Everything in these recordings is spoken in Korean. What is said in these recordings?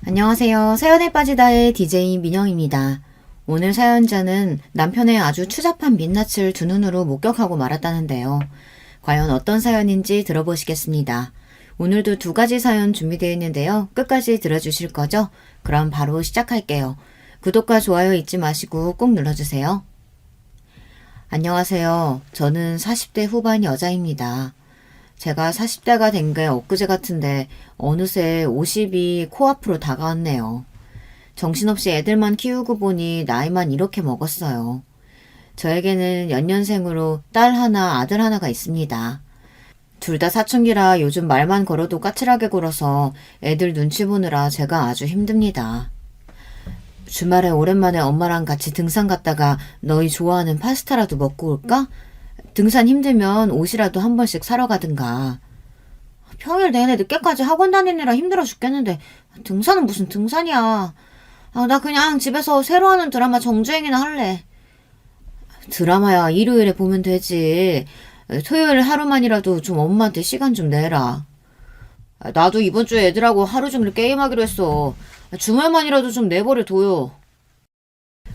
안녕하세요. 사연에 빠지다의 DJ 민영입니다. 오늘 사연자는 남편의 아주 추잡한 민낯을 두 눈으로 목격하고 말았다는데요. 과연 어떤 사연인지 들어보시겠습니다. 오늘도 두 가지 사연 준비되어 있는데요. 끝까지 들어주실 거죠? 그럼 바로 시작할게요. 구독과 좋아요 잊지 마시고 꼭 눌러주세요. 안녕하세요. 저는 40대 후반 여자입니다. 제가 40대가 된 게 엊그제 같은데 어느새 50이 코앞으로 다가왔네요. 정신없이 애들만 키우고 보니 나이만 이렇게 먹었어요. 저에게는 연년생으로 딸 하나, 아들 하나가 있습니다. 둘 다 사춘기라 요즘 말만 걸어도 까칠하게 굴어서 애들 눈치 보느라 제가 아주 힘듭니다. 주말에 오랜만에 엄마랑 같이 등산 갔다가 너희 좋아하는 파스타라도 먹고 올까? 등산 힘들면 옷이라도 한 번씩 사러 가든가. 평일 내내 늦게까지 학원 다니느라 힘들어 죽겠는데 등산은 무슨 등산이야. 나 그냥 집에서 새로 하는 드라마 정주행이나 할래. 드라마야 일요일에 보면 되지. 토요일 하루만이라도 좀 엄마한테 시간 좀 내라. 나도 이번 주에 애들하고 하루 종일 게임하기로 했어. 주말만이라도 좀 내버려 둬요.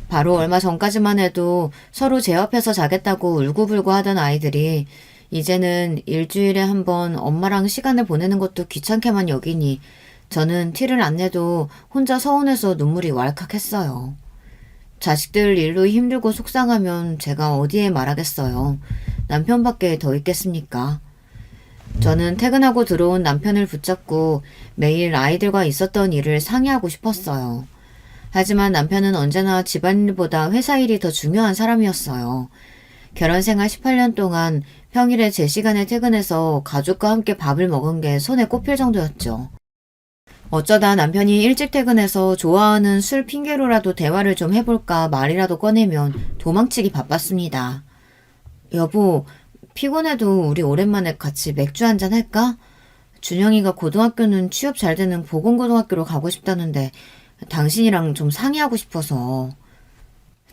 바로 얼마 전까지만 해도 서로 제 옆에서 자겠다고 울고불고 하던 아이들이 이제는 일주일에 한 번 엄마랑 시간을 보내는 것도 귀찮게만 여기니 저는 티를 안 내도 혼자 서운해서 눈물이 왈칵했어요. 자식들 일로 힘들고 속상하면 제가 어디에 말하겠어요. 남편밖에 더 있겠습니까? 저는 퇴근하고 들어온 남편을 붙잡고 매일 아이들과 있었던 일을 상의하고 싶었어요. 하지만 남편은 언제나 집안일보다 회사 일이 더 중요한 사람이었어요. 결혼 생활 18년 동안 평일에 제 시간에 퇴근해서 가족과 함께 밥을 먹은 게 손에 꼽힐 정도였죠. 어쩌다 남편이 일찍 퇴근해서 좋아하는 술 핑계로라도 대화를 좀 해볼까 말이라도 꺼내면 도망치기 바빴습니다. 여보, 피곤해도 우리 오랜만에 같이 맥주 한잔 할까? 준영이가 고등학교는 취업 잘 되는 보건고등학교로 가고 싶다는데 당신이랑 좀 상의하고 싶어서.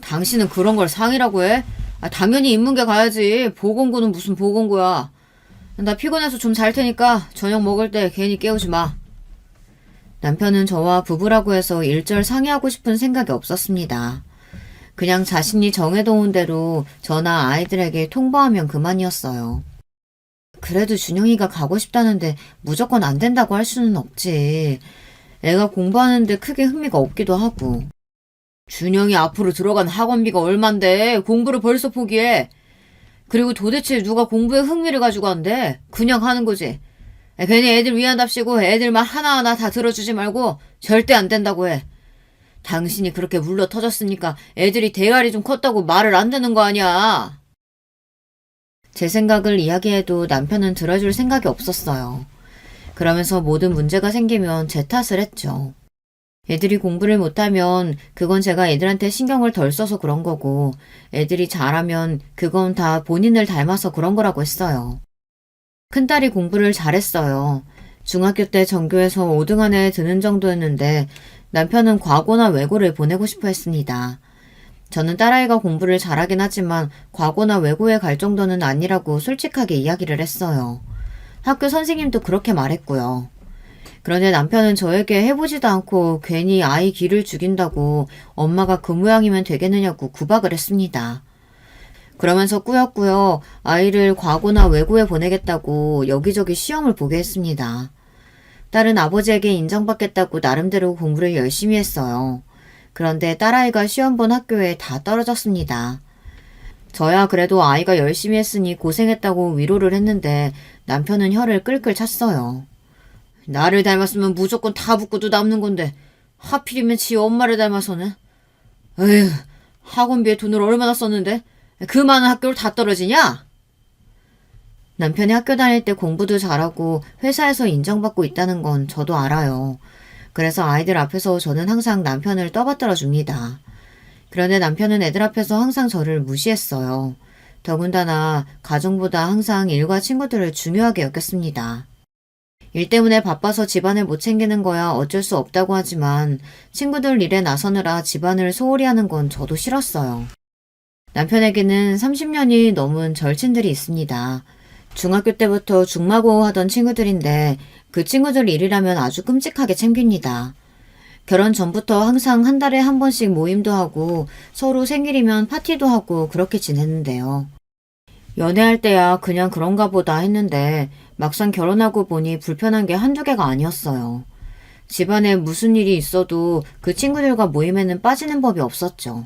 당신은 그런 걸 상의라고 해? 당연히 인문계 가야지. 보건고는 무슨 보건고야. 나 피곤해서 좀 잘 테니까 저녁 먹을 때 괜히 깨우지 마. 남편은 저와 부부라고 해서 일절 상의하고 싶은 생각이 없었습니다. 그냥 자신이 정해놓은 대로 저나 아이들에게 통보하면 그만이었어요. 그래도 준영이가 가고 싶다는데 무조건 안 된다고 할 수는 없지. 애가 공부하는데 크게 흥미가 없기도 하고. 준영이 앞으로 들어간 학원비가 얼만데 공부를 벌써 포기해. 그리고 도대체 누가 공부에 흥미를 가지고 한대? 그냥 하는 거지. 괜히 애들 위한답시고 애들 말 하나하나 다 들어주지 말고 절대 안 된다고 해. 당신이 그렇게 물러 터졌으니까 애들이 대가리 좀 컸다고 말을 안 듣는 거 아니야. 제 생각을 이야기해도 남편은 들어줄 생각이 없었어요. 그러면서 모든 문제가 생기면 제 탓을 했죠. 애들이 공부를 못하면 그건 제가 애들한테 신경을 덜 써서 그런 거고 애들이 잘하면 그건 다 본인을 닮아서 그런 거라고 했어요. 큰딸이 공부를 잘했어요. 중학교 때 전교에서 5등 안에 드는 정도였는데 남편은 과고나 외고를 보내고 싶어 했습니다. 저는 딸아이가 공부를 잘하긴 하지만 과고나 외고에 갈 정도는 아니라고 솔직하게 이야기를 했어요. 학교 선생님도 그렇게 말했고요. 그런데 남편은 저에게 해보지도 않고 괜히 아이 기를 죽인다고 엄마가 그 모양이면 되겠느냐고 구박을 했습니다. 그러면서 꾸역꾸역 아이를 과고나 외고에 보내겠다고 여기저기 시험을 보게 했습니다. 딸은 아버지에게 인정받겠다고 나름대로 공부를 열심히 했어요. 그런데 딸아이가 시험 본 학교에 다 떨어졌습니다. 저야 그래도 아이가 열심히 했으니 고생했다고 위로를 했는데 남편은 혀를 끌끌 찼어요. 나를 닮았으면 무조건 다 붙고도 남는 건데 하필이면 지 엄마를 닮아서는. 에휴, 학원비에 돈을 얼마나 썼는데 그 많은 학교를 다 떨어지냐? 남편이 학교 다닐 때 공부도 잘하고 회사에서 인정받고 있다는 건 저도 알아요. 그래서 아이들 앞에서 저는 항상 남편을 떠받들어 줍니다. 그런데 남편은 애들 앞에서 항상 저를 무시했어요. 더군다나 가정보다 항상 일과 친구들을 중요하게 여겼습니다. 일 때문에 바빠서 집안을 못 챙기는 거야 어쩔 수 없다고 하지만 친구들 일에 나서느라 집안을 소홀히 하는 건 저도 싫었어요. 남편에게는 30년이 넘은 절친들이 있습니다. 중학교 때부터 중마고 하던 친구들인데 그 친구들 일이라면 아주 끔찍하게 챙깁니다. 결혼 전부터 항상 한 달에 한 번씩 모임도 하고 서로 생일이면 파티도 하고 그렇게 지냈는데요. 연애할 때야 그냥 그런가 보다 했는데 막상 결혼하고 보니 불편한 게 한두 개가 아니었어요. 집안에 무슨 일이 있어도 그 친구들과 모임에는 빠지는 법이 없었죠.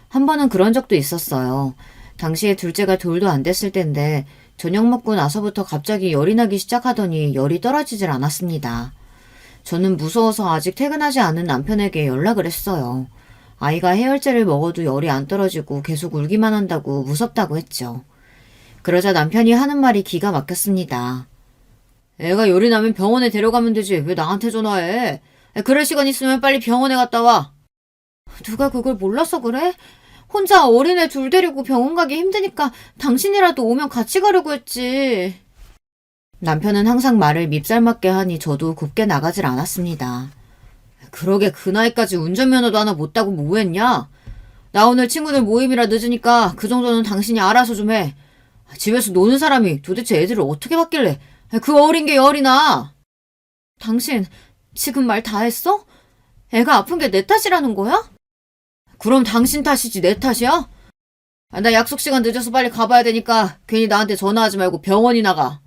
한 번은 그런 적도 있었어요. 당시에 둘째가 돌도 안 됐을 때인데 저녁 먹고 나서부터 갑자기 열이 나기 시작하더니 열이 떨어지질 않았습니다. 저는 무서워서 아직 퇴근하지 않은 남편에게 연락을 했어요. 아이가 해열제를 먹어도 열이 안 떨어지고 계속 울기만 한다고 무섭다고 했죠. 그러자 남편이 하는 말이 기가 막혔습니다. 애가 열이 나면 병원에 데려가면 되지. 왜 나한테 전화해? 그럴 시간 있으면 빨리 병원에 갔다 와. 누가 그걸 몰라서 그래? 혼자 어린애 둘 데리고 병원 가기 힘드니까 당신이라도 오면 같이 가려고 했지. 남편은 항상 말을 밉살맞게 하니 저도 곱게 나가질 않았습니다. 그러게 그 나이까지 운전면허도 하나 못 따고 뭐 했냐? 나 오늘 친구들 모임이라 늦으니까 그 정도는 당신이 알아서 좀 해. 집에서 노는 사람이 도대체 애들을 어떻게 봤길래 그 어린 게 열이 나. 당신 지금 말 다 했어? 애가 아픈 게 내 탓이라는 거야? 그럼 당신 탓이지 내 탓이야? 나 약속 시간 늦어서 빨리 가봐야 되니까 괜히 나한테 전화하지 말고 병원이나 가.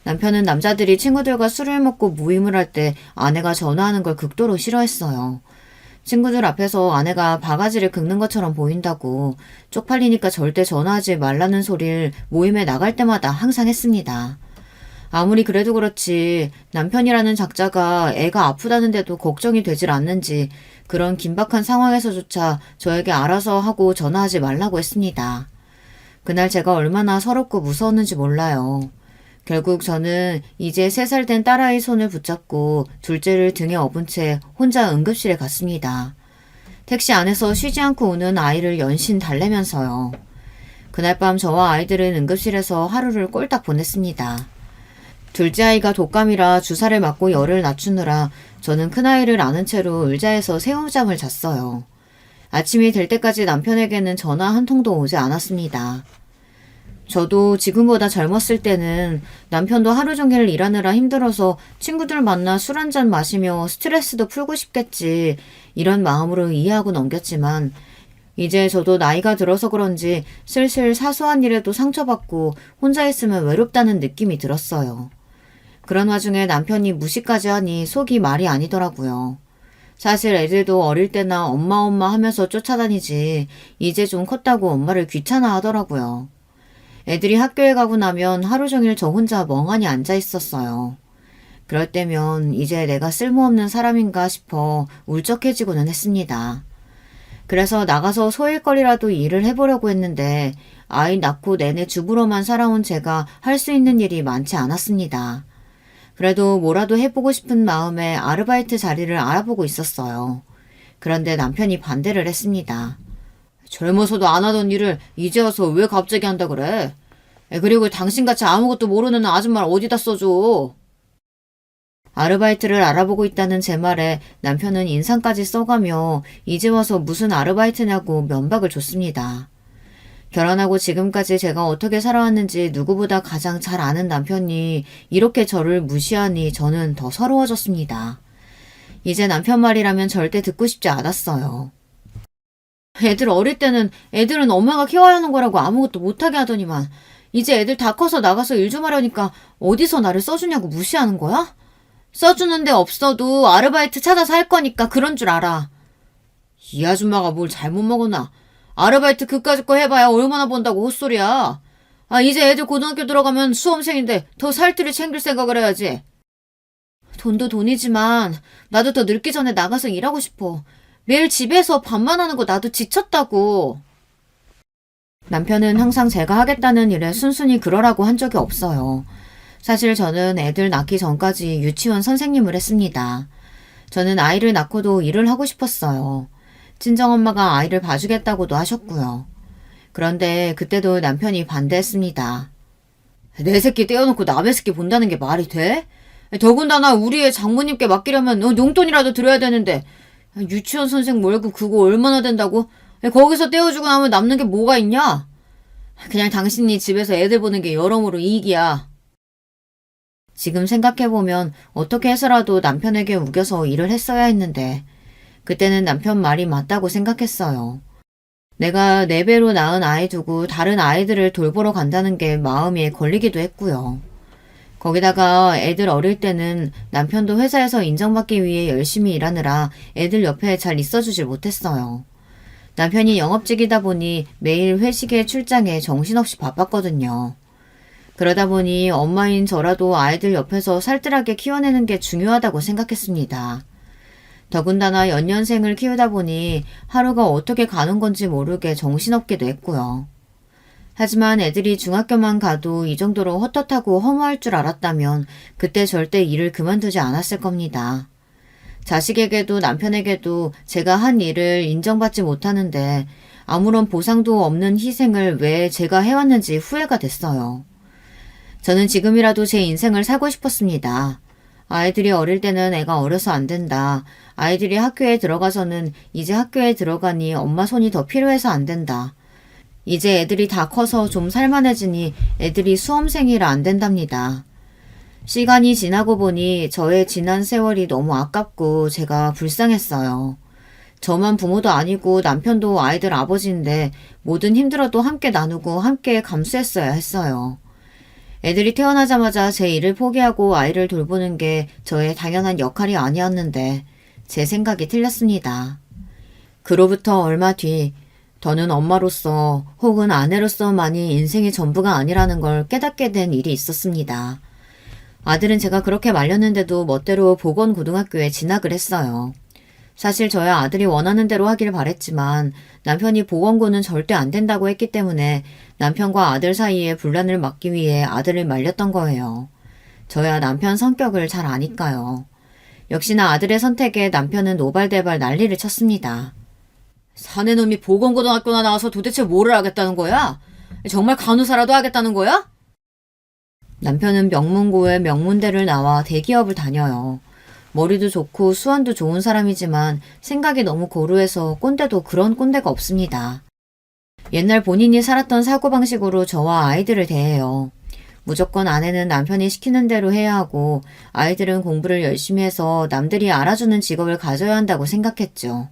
남편은 남자들이 친구들과 술을 먹고 모임을 할 때 아내가 전화하는 걸 극도로 싫어했어요. 친구들 앞에서 아내가 바가지를 긁는 것처럼 보인다고 쪽팔리니까 절대 전화하지 말라는 소리를 모임에 나갈 때마다 항상 했습니다. 아무리 그래도 그렇지 남편이라는 작자가 애가 아프다는데도 걱정이 되질 않는지 그런 긴박한 상황에서조차 저에게 알아서 하고 전화하지 말라고 했습니다. 그날 제가 얼마나 서럽고 무서웠는지 몰라요. 결국 저는 이제 3살 된 딸아이 손을 붙잡고 둘째를 등에 업은 채 혼자 응급실에 갔습니다. 택시 안에서 쉬지 않고 우는 아이를 연신 달래면서요. 그날 밤 저와 아이들은 응급실에서 하루를 꼴딱 보냈습니다. 둘째 아이가 독감이라 주사를 맞고 열을 낮추느라 저는 큰아이를 안은 채로 의자에서 새우잠을 잤어요. 아침이 될 때까지 남편에게는 전화 한 통도 오지 않았습니다. 저도 지금보다 젊었을 때는 남편도 하루 종일 일하느라 힘들어서 친구들 만나 술 한잔 마시며 스트레스도 풀고 싶겠지 이런 마음으로 이해하고 넘겼지만 이제 저도 나이가 들어서 그런지 슬슬 사소한 일에도 상처받고 혼자 있으면 외롭다는 느낌이 들었어요. 그런 와중에 남편이 무시까지 하니 속이 말이 아니더라고요. 사실 애들도 어릴 때나 엄마 하면서 쫓아다니지 이제 좀 컸다고 엄마를 귀찮아 하더라고요. 애들이 학교에 가고 나면 하루 종일 저 혼자 멍하니 앉아 있었어요. 그럴 때면 이제 내가 쓸모없는 사람인가 싶어 울적해지고는 했습니다. 그래서 나가서 소일거리라도 일을 해보려고 했는데 아이 낳고 내내 주부로만 살아온 제가 할 수 있는 일이 많지 않았습니다. 그래도 뭐라도 해보고 싶은 마음에 아르바이트 자리를 알아보고 있었어요. 그런데 남편이 반대를 했습니다. 젊어서도 안 하던 일을 이제 와서 왜 갑자기 한다 그래? 그리고 당신같이 아무것도 모르는 아줌마를 어디다 써줘? 아르바이트를 알아보고 있다는 제 말에 남편은 인상까지 써가며 이제 와서 무슨 아르바이트냐고 면박을 줬습니다. 결혼하고 지금까지 제가 어떻게 살아왔는지 누구보다 가장 잘 아는 남편이 이렇게 저를 무시하니 저는 더 서러워졌습니다. 이제 남편 말이라면 절대 듣고 싶지 않았어요. 애들 어릴 때는 애들은 엄마가 키워야 하는 거라고 아무것도 못하게 하더니만 이제 애들 다 커서 나가서 일 좀 하려니까 어디서 나를 써주냐고 무시하는 거야? 써주는데 없어도 아르바이트 찾아서 할 거니까 그런 줄 알아. 이 아줌마가 뭘 잘못 먹었나? 아르바이트 그까짓 거 해봐야 얼마나 번다고 헛소리야. 이제 애들 고등학교 들어가면 수험생인데 더 살뜰히 챙길 생각을 해야지. 돈도 돈이지만 나도 더 늙기 전에 나가서 일하고 싶어. 매일 집에서 밥만 하는 거 나도 지쳤다고. 남편은 항상 제가 하겠다는 일에 순순히 그러라고 한 적이 없어요. 사실 저는 애들 낳기 전까지 유치원 선생님을 했습니다. 저는 아이를 낳고도 일을 하고 싶었어요. 친정엄마가 아이를 봐주겠다고도 하셨고요. 그런데 그때도 남편이 반대했습니다. 내 새끼 떼어놓고 남의 새끼 본다는 게 말이 돼? 더군다나 우리 애 장모님께 맡기려면 용돈이라도 드려야 되는데 유치원 선생 월급 그거 얼마나 된다고? 거기서 떼어주고 나면 남는 게 뭐가 있냐? 그냥 당신이 집에서 애들 보는 게 여러모로 이익이야. 지금 생각해보면 어떻게 해서라도 남편에게 우겨서 일을 했어야 했는데 그때는 남편 말이 맞다고 생각했어요. 내가 4배로 낳은 아이 두고 다른 아이들을 돌보러 간다는 게 마음에 걸리기도 했고요. 거기다가 애들 어릴 때는 남편도 회사에서 인정받기 위해 열심히 일하느라 애들 옆에 잘 있어주질 못했어요. 남편이 영업직이다 보니 매일 회식에 출장에 정신없이 바빴거든요. 그러다 보니 엄마인 저라도 아이들 옆에서 살뜰하게 키워내는 게 중요하다고 생각했습니다. 더군다나 연년생을 키우다 보니 하루가 어떻게 가는 건지 모르게 정신없게도 했고요. 하지만 애들이 중학교만 가도 이 정도로 헛헛하고 허무할 줄 알았다면 그때 절대 일을 그만두지 않았을 겁니다. 자식에게도 남편에게도 제가 한 일을 인정받지 못하는데 아무런 보상도 없는 희생을 왜 제가 해왔는지 후회가 됐어요. 저는 지금이라도 제 인생을 살고 싶었습니다. 아이들이 어릴 때는 애가 어려서 안 된다. 아이들이 학교에 들어가서는 이제 학교에 들어가니 엄마 손이 더 필요해서 안 된다. 이제 애들이 다 커서 좀 살만해지니 애들이 수험생이라 안 된답니다. 시간이 지나고 보니 저의 지난 세월이 너무 아깝고 제가 불쌍했어요. 저만 부모도 아니고 남편도 아이들 아버지인데 뭐든 힘들어도 함께 나누고 함께 감수했어야 했어요. 애들이 태어나자마자 제 일을 포기하고 아이를 돌보는 게 저의 당연한 역할이 아니었는데 제 생각이 틀렸습니다. 그로부터 얼마 뒤 더는 엄마로서 혹은 아내로서만이 인생의 전부가 아니라는 걸 깨닫게 된 일이 있었습니다. 아들은 제가 그렇게 말렸는데도 멋대로 보건고등학교에 진학을 했어요. 사실 저야 아들이 원하는 대로 하길 바랬지만 남편이 보건고는 절대 안 된다고 했기 때문에 남편과 아들 사이에 분란을 막기 위해 아들을 말렸던 거예요. 저야 남편 성격을 잘 아니까요. 역시나 아들의 선택에 남편은 노발대발 난리를 쳤습니다. 사내놈이 보건고등학교나 나와서 도대체 뭐를 하겠다는 거야? 정말 간호사라도 하겠다는 거야? 남편은 명문고에 명문대를 나와 대기업을 다녀요. 머리도 좋고 수완도 좋은 사람이지만 생각이 너무 고루해서 꼰대도 그런 꼰대가 없습니다. 옛날 본인이 살았던 사고방식으로 저와 아이들을 대해요. 무조건 아내는 남편이 시키는 대로 해야 하고 아이들은 공부를 열심히 해서 남들이 알아주는 직업을 가져야 한다고 생각했죠.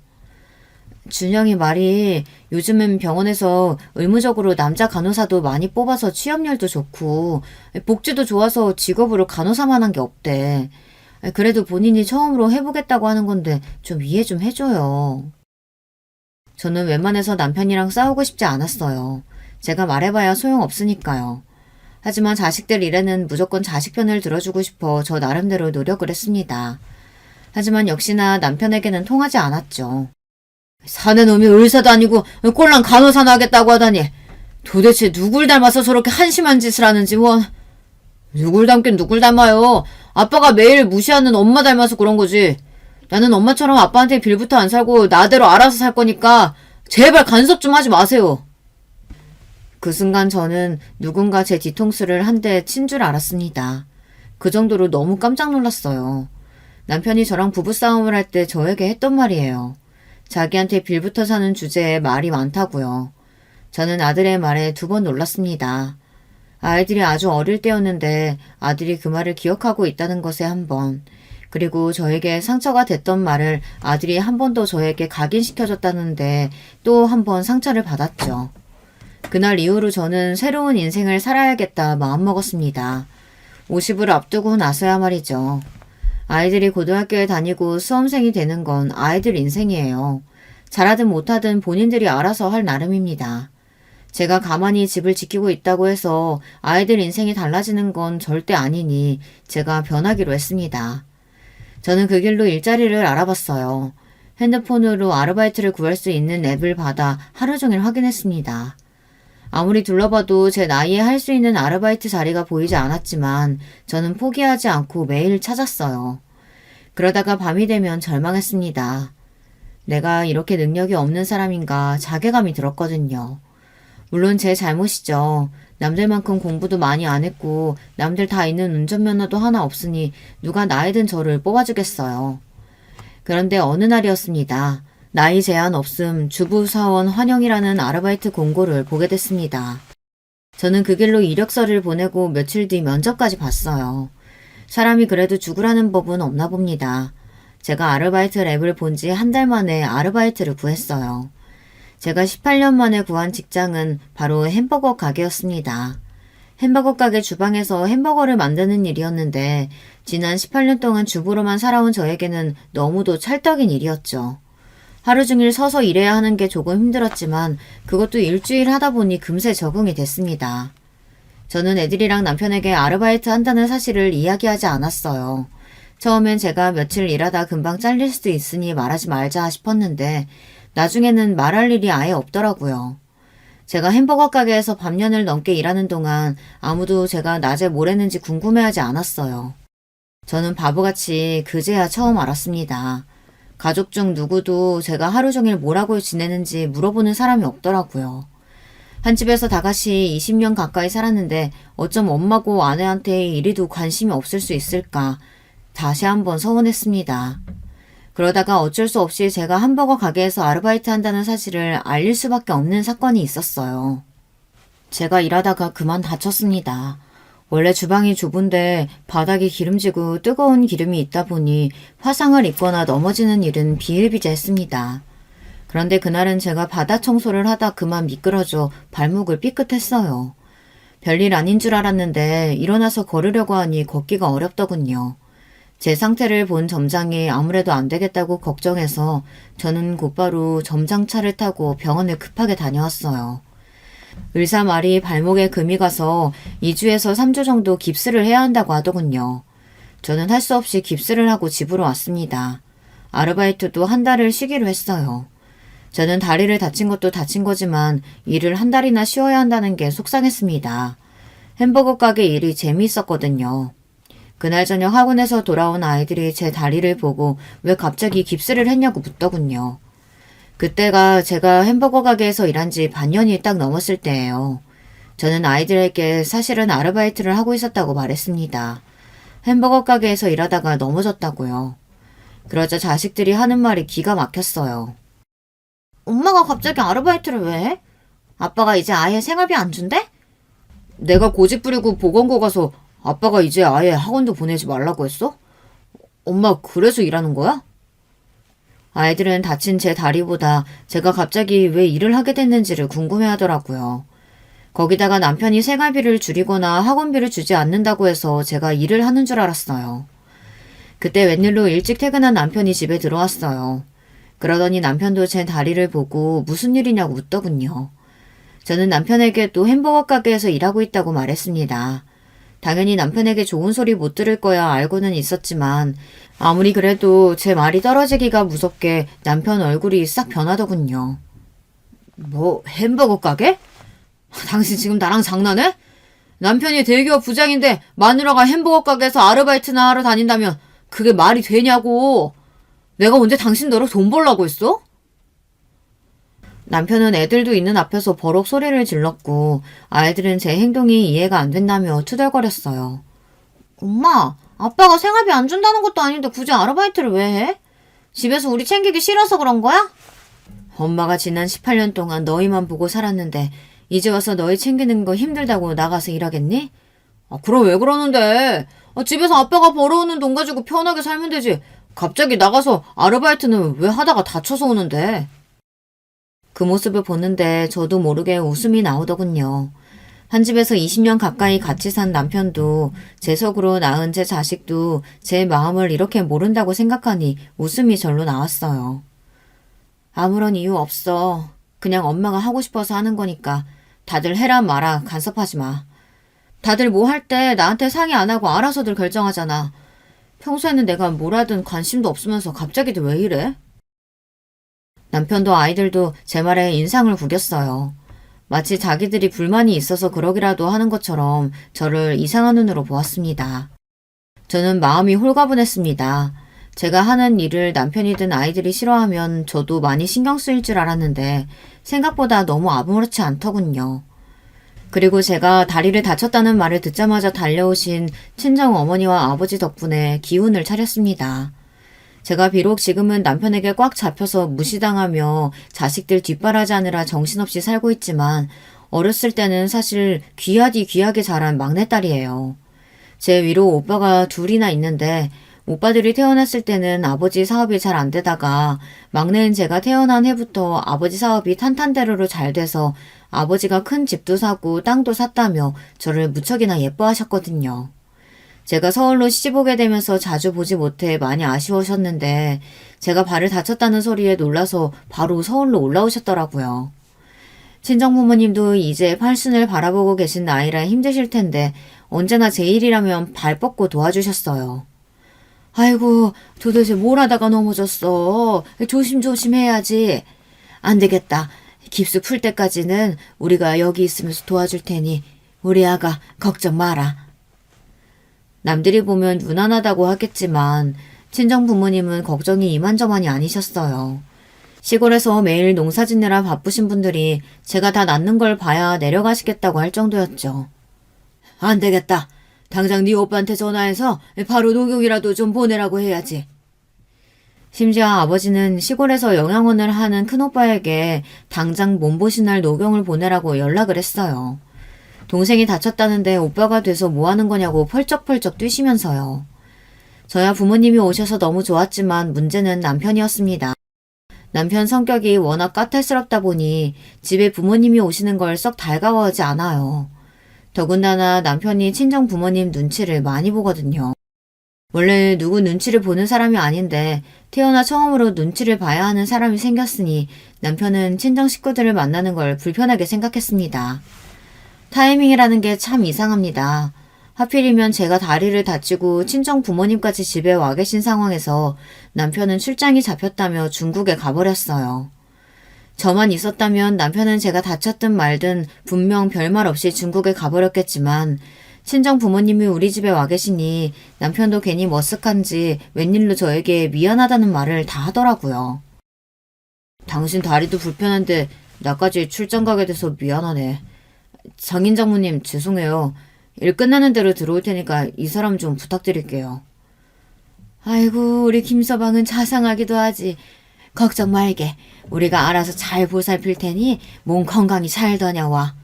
준영이 말이 요즘은 병원에서 의무적으로 남자 간호사도 많이 뽑아서 취업률도 좋고 복지도 좋아서 직업으로 간호사만 한 게 없대. 그래도 본인이 처음으로 해보겠다고 하는 건데 좀 이해 좀 해줘요. 저는 웬만해서 남편이랑 싸우고 싶지 않았어요. 제가 말해봐야 소용없으니까요. 하지만 자식들 일에는 무조건 자식 편을 들어주고 싶어 저 나름대로 노력을 했습니다. 하지만 역시나 남편에게는 통하지 않았죠. 사내 놈이 의사도 아니고 꼴랑 간호사나 하겠다고 하다니 도대체 누굴 닮아서 저렇게 한심한 짓을 하는지 누굴 닮긴 누굴 닮아요. 아빠가 매일 무시하는 엄마 닮아서 그런 거지. 나는 엄마처럼 아빠한테 빌부터 안 살고 나대로 알아서 살 거니까 제발 간섭 좀 하지 마세요. 그 순간 저는 누군가 제 뒤통수를 한 대 친 줄 알았습니다. 그 정도로 너무 깜짝 놀랐어요. 남편이 저랑 부부싸움을 할 때 저에게 했던 말이에요. 자기한테 빌부터 사는 주제에 말이 많다고요. 저는 아들의 말에 2번 놀랐습니다. 아이들이 아주 어릴 때였는데 아들이 그 말을 기억하고 있다는 것에 1번, 그리고 저에게 상처가 됐던 말을 아들이 한 번 더 저에게 각인시켜줬다는데 또 1번 상처를 받았죠. 그날 이후로 저는 새로운 인생을 살아야겠다 마음먹었습니다. 50을 앞두고 나서야 말이죠. 아이들이 고등학교에 다니고 수험생이 되는 건 아이들 인생이에요. 잘하든 못하든 본인들이 알아서 할 나름입니다. 제가 가만히 집을 지키고 있다고 해서 아이들 인생이 달라지는 건 절대 아니니 제가 변하기로 했습니다. 저는 그 길로 일자리를 알아봤어요. 핸드폰으로 아르바이트를 구할 수 있는 앱을 받아 하루 종일 확인했습니다. 아무리 둘러봐도 제 나이에 할 수 있는 아르바이트 자리가 보이지 않았지만 저는 포기하지 않고 매일 찾았어요. 그러다가 밤이 되면 절망했습니다. 내가 이렇게 능력이 없는 사람인가 자괴감이 들었거든요. 물론 제 잘못이죠. 남들만큼 공부도 많이 안 했고 남들 다 있는 운전면허도 하나 없으니 누가 나이든 저를 뽑아주겠어요. 그런데 어느 날이었습니다. 나이 제한 없음 주부사원 환영이라는 아르바이트 공고를 보게 됐습니다. 저는 그 길로 이력서를 보내고 며칠 뒤 면접까지 봤어요. 사람이 그래도 죽으라는 법은 없나 봅니다. 제가 아르바이트 랩을 본 지 한 달 만에 아르바이트를 구했어요. 제가 18년 만에 구한 직장은 바로 햄버거 가게였습니다. 햄버거 가게 주방에서 햄버거를 만드는 일이었는데 지난 18년 동안 주부로만 살아온 저에게는 너무도 찰떡인 일이었죠. 하루 종일 서서 일해야 하는 게 조금 힘들었지만 그것도 일주일 하다 보니 금세 적응이 됐습니다. 저는 애들이랑 남편에게 아르바이트 한다는 사실을 이야기하지 않았어요. 처음엔 제가 며칠 일하다 금방 잘릴 수도 있으니 말하지 말자 싶었는데 나중에는 말할 일이 아예 없더라고요. 제가 햄버거 가게에서 반년을 넘게 일하는 동안 아무도 제가 낮에 뭘 했는지 궁금해하지 않았어요. 저는 바보같이 그제야 처음 알았습니다. 가족 중 누구도 제가 하루 종일 뭘 하고 지내는지 물어보는 사람이 없더라고요. 한 집에서 다같이 20년 가까이 살았는데 어쩜 엄마고 아내한테 이리도 관심이 없을 수 있을까 다시 한번 서운했습니다. 그러다가 어쩔 수 없이 제가 햄버거 가게에서 아르바이트 한다는 사실을 알릴 수밖에 없는 사건이 있었어요. 제가 일하다가 그만 다쳤습니다. 원래 주방이 좁은데 바닥이 기름지고 뜨거운 기름이 있다 보니 화상을 입거나 넘어지는 일은 비일비재했습니다. 그런데 그날은 제가 바닥 청소를 하다 그만 미끄러져 발목을 삐끗했어요. 별일 아닌 줄 알았는데 일어나서 걸으려고 하니 걷기가 어렵더군요. 제 상태를 본 점장이 아무래도 안 되겠다고 걱정해서 저는 곧바로 점장차를 타고 병원을 급하게 다녀왔어요. 의사 말이 발목에 금이 가서 2주에서 3주 정도 깁스를 해야 한다고 하더군요. 저는 할 수 없이 깁스를 하고 집으로 왔습니다. 아르바이트도 한 달을 쉬기로 했어요. 저는 다리를 다친 것도 다친 거지만 일을 한 달이나 쉬어야 한다는 게 속상했습니다. 햄버거 가게 일이 재미있었거든요. 그날 저녁 학원에서 돌아온 아이들이 제 다리를 보고 왜 갑자기 깁스를 했냐고 묻더군요. 그때가 제가 햄버거 가게에서 일한 지 반년이 딱 넘었을 때예요. 저는 아이들에게 사실은 아르바이트를 하고 있었다고 말했습니다. 햄버거 가게에서 일하다가 넘어졌다고요. 그러자 자식들이 하는 말이 기가 막혔어요. 엄마가 갑자기 아르바이트를 왜 해? 아빠가 이제 아예 생활비 안 준대? 내가 고집 부리고 보건고 가서 아빠가 이제 아예 학원도 보내지 말라고 했어? 엄마 그래서 일하는 거야? 아이들은 다친 제 다리보다 제가 갑자기 왜 일을 하게 됐는지를 궁금해하더라고요. 거기다가 남편이 생활비를 줄이거나 학원비를 주지 않는다고 해서 제가 일을 하는 줄 알았어요. 그때 웬일로 일찍 퇴근한 남편이 집에 들어왔어요. 그러더니 남편도 제 다리를 보고 무슨 일이냐고 묻더군요. 저는 남편에게 또 햄버거 가게에서 일하고 있다고 말했습니다. 당연히 남편에게 좋은 소리 못 들을 거야 알고는 있었지만 아무리 그래도 제 말이 떨어지기가 무섭게 남편 얼굴이 싹 변하더군요. 뭐 햄버거 가게? 당신 지금 나랑 장난해? 남편이 대기업 부장인데 마누라가 햄버거 가게에서 아르바이트나 하러 다닌다면 그게 말이 되냐고. 내가 언제 당신 너로 돈 벌라고 했어? 남편은 애들도 있는 앞에서 버럭 소리를 질렀고 아이들은 제 행동이 이해가 안 된다며 투덜거렸어요. 엄마, 아빠가 생활비 안 준다는 것도 아닌데 굳이 아르바이트를 왜 해? 집에서 우리 챙기기 싫어서 그런 거야? 엄마가 지난 18년 동안 너희만 보고 살았는데 이제 와서 너희 챙기는 거 힘들다고 나가서 일하겠니? 그럼 왜 그러는데? 집에서 아빠가 벌어오는 돈 가지고 편하게 살면 되지. 갑자기 나가서 아르바이트는 왜 하다가 다쳐서 오는데? 그 모습을 보는데 저도 모르게 웃음이 나오더군요. 한 집에서 20년 가까이 같이 산 남편도 제 속으로 낳은 제 자식도 제 마음을 이렇게 모른다고 생각하니 웃음이 절로 나왔어요. 아무런 이유 없어. 그냥 엄마가 하고 싶어서 하는 거니까 다들 해라 마라 간섭하지 마. 다들 뭐 할 때 나한테 상의 안 하고 알아서들 결정하잖아. 평소에는 내가 뭘 하든 관심도 없으면서 갑자기도 왜 이래? 남편도 아이들도 제 말에 인상을 구겼어요. 마치 자기들이 불만이 있어서 그러기라도 하는 것처럼 저를 이상한 눈으로 보았습니다. 저는 마음이 홀가분했습니다. 제가 하는 일을 남편이든 아이들이 싫어하면 저도 많이 신경 쓰일 줄 알았는데 생각보다 너무 아무렇지 않더군요. 그리고 제가 다리를 다쳤다는 말을 듣자마자 달려오신 친정 어머니와 아버지 덕분에 기운을 차렸습니다. 제가 비록 지금은 남편에게 꽉 잡혀서 무시당하며 자식들 뒷바라지하느라 정신없이 살고 있지만 어렸을 때는 사실 귀하디 귀하게 자란 막내딸이에요. 제 위로 오빠가 둘이나 있는데 오빠들이 태어났을 때는 아버지 사업이 잘 안 되다가 막내인 제가 태어난 해부터 아버지 사업이 탄탄대로로 잘 돼서 아버지가 큰 집도 사고 땅도 샀다며 저를 무척이나 예뻐하셨거든요. 제가 서울로 시집 오게 되면서 자주 보지 못해 많이 아쉬우셨는데 제가 발을 다쳤다는 소리에 놀라서 바로 서울로 올라오셨더라고요. 친정부모님도 이제 팔순을 바라보고 계신 나이라 힘드실 텐데 언제나 제 일이라면 발 뻗고 도와주셨어요. 아이고, 도대체 뭘 하다가 넘어졌어. 조심조심 해야지. 안 되겠다. 깁스 풀 때까지는 우리가 여기 있으면서 도와줄 테니 우리 아가 걱정 마라. 남들이 보면 무난하다고 하겠지만 친정 부모님은 걱정이 이만저만이 아니셨어요. 시골에서 매일 농사 짓느라 바쁘신 분들이 제가 다 낫는 걸 봐야 내려가시겠다고 할 정도였죠. 안 되겠다. 당장 네 오빠한테 전화해서 바로 녹용이라도 좀 보내라고 해야지. 심지어 아버지는 시골에서 영양원을 하는 큰오빠에게 당장 몸보신할 녹용을 보내라고 연락을 했어요. 동생이 다쳤다는데 오빠가 돼서 뭐 하는 거냐고 펄쩍펄쩍 뛰시면서요. 저야 부모님이 오셔서 너무 좋았지만 문제는 남편이었습니다. 남편 성격이 워낙 까탈스럽다 보니 집에 부모님이 오시는 걸 썩 달가워하지 않아요. 더군다나 남편이 친정 부모님 눈치를 많이 보거든요. 원래 누구 눈치를 보는 사람이 아닌데 태어나 처음으로 눈치를 봐야 하는 사람이 생겼으니 남편은 친정 식구들을 만나는 걸 불편하게 생각했습니다. 타이밍이라는 게 참 이상합니다. 하필이면 제가 다리를 다치고 친정 부모님까지 집에 와 계신 상황에서 남편은 출장이 잡혔다며 중국에 가버렸어요. 저만 있었다면 남편은 제가 다쳤든 말든 분명 별말 없이 중국에 가버렸겠지만 친정 부모님이 우리 집에 와 계시니 남편도 괜히 머쓱한지 웬일로 저에게 미안하다는 말을 다 하더라고요. 당신 다리도 불편한데 나까지 출장 가게 돼서 미안하네. 장인 장모님 죄송해요. 일 끝나는 대로 들어올 테니까 이 사람 좀 부탁드릴게요. 아이고 우리 김서방은 자상하기도 하지. 걱정 말게. 우리가 알아서 잘 보살필 테니 몸 건강히 잘 다녀와.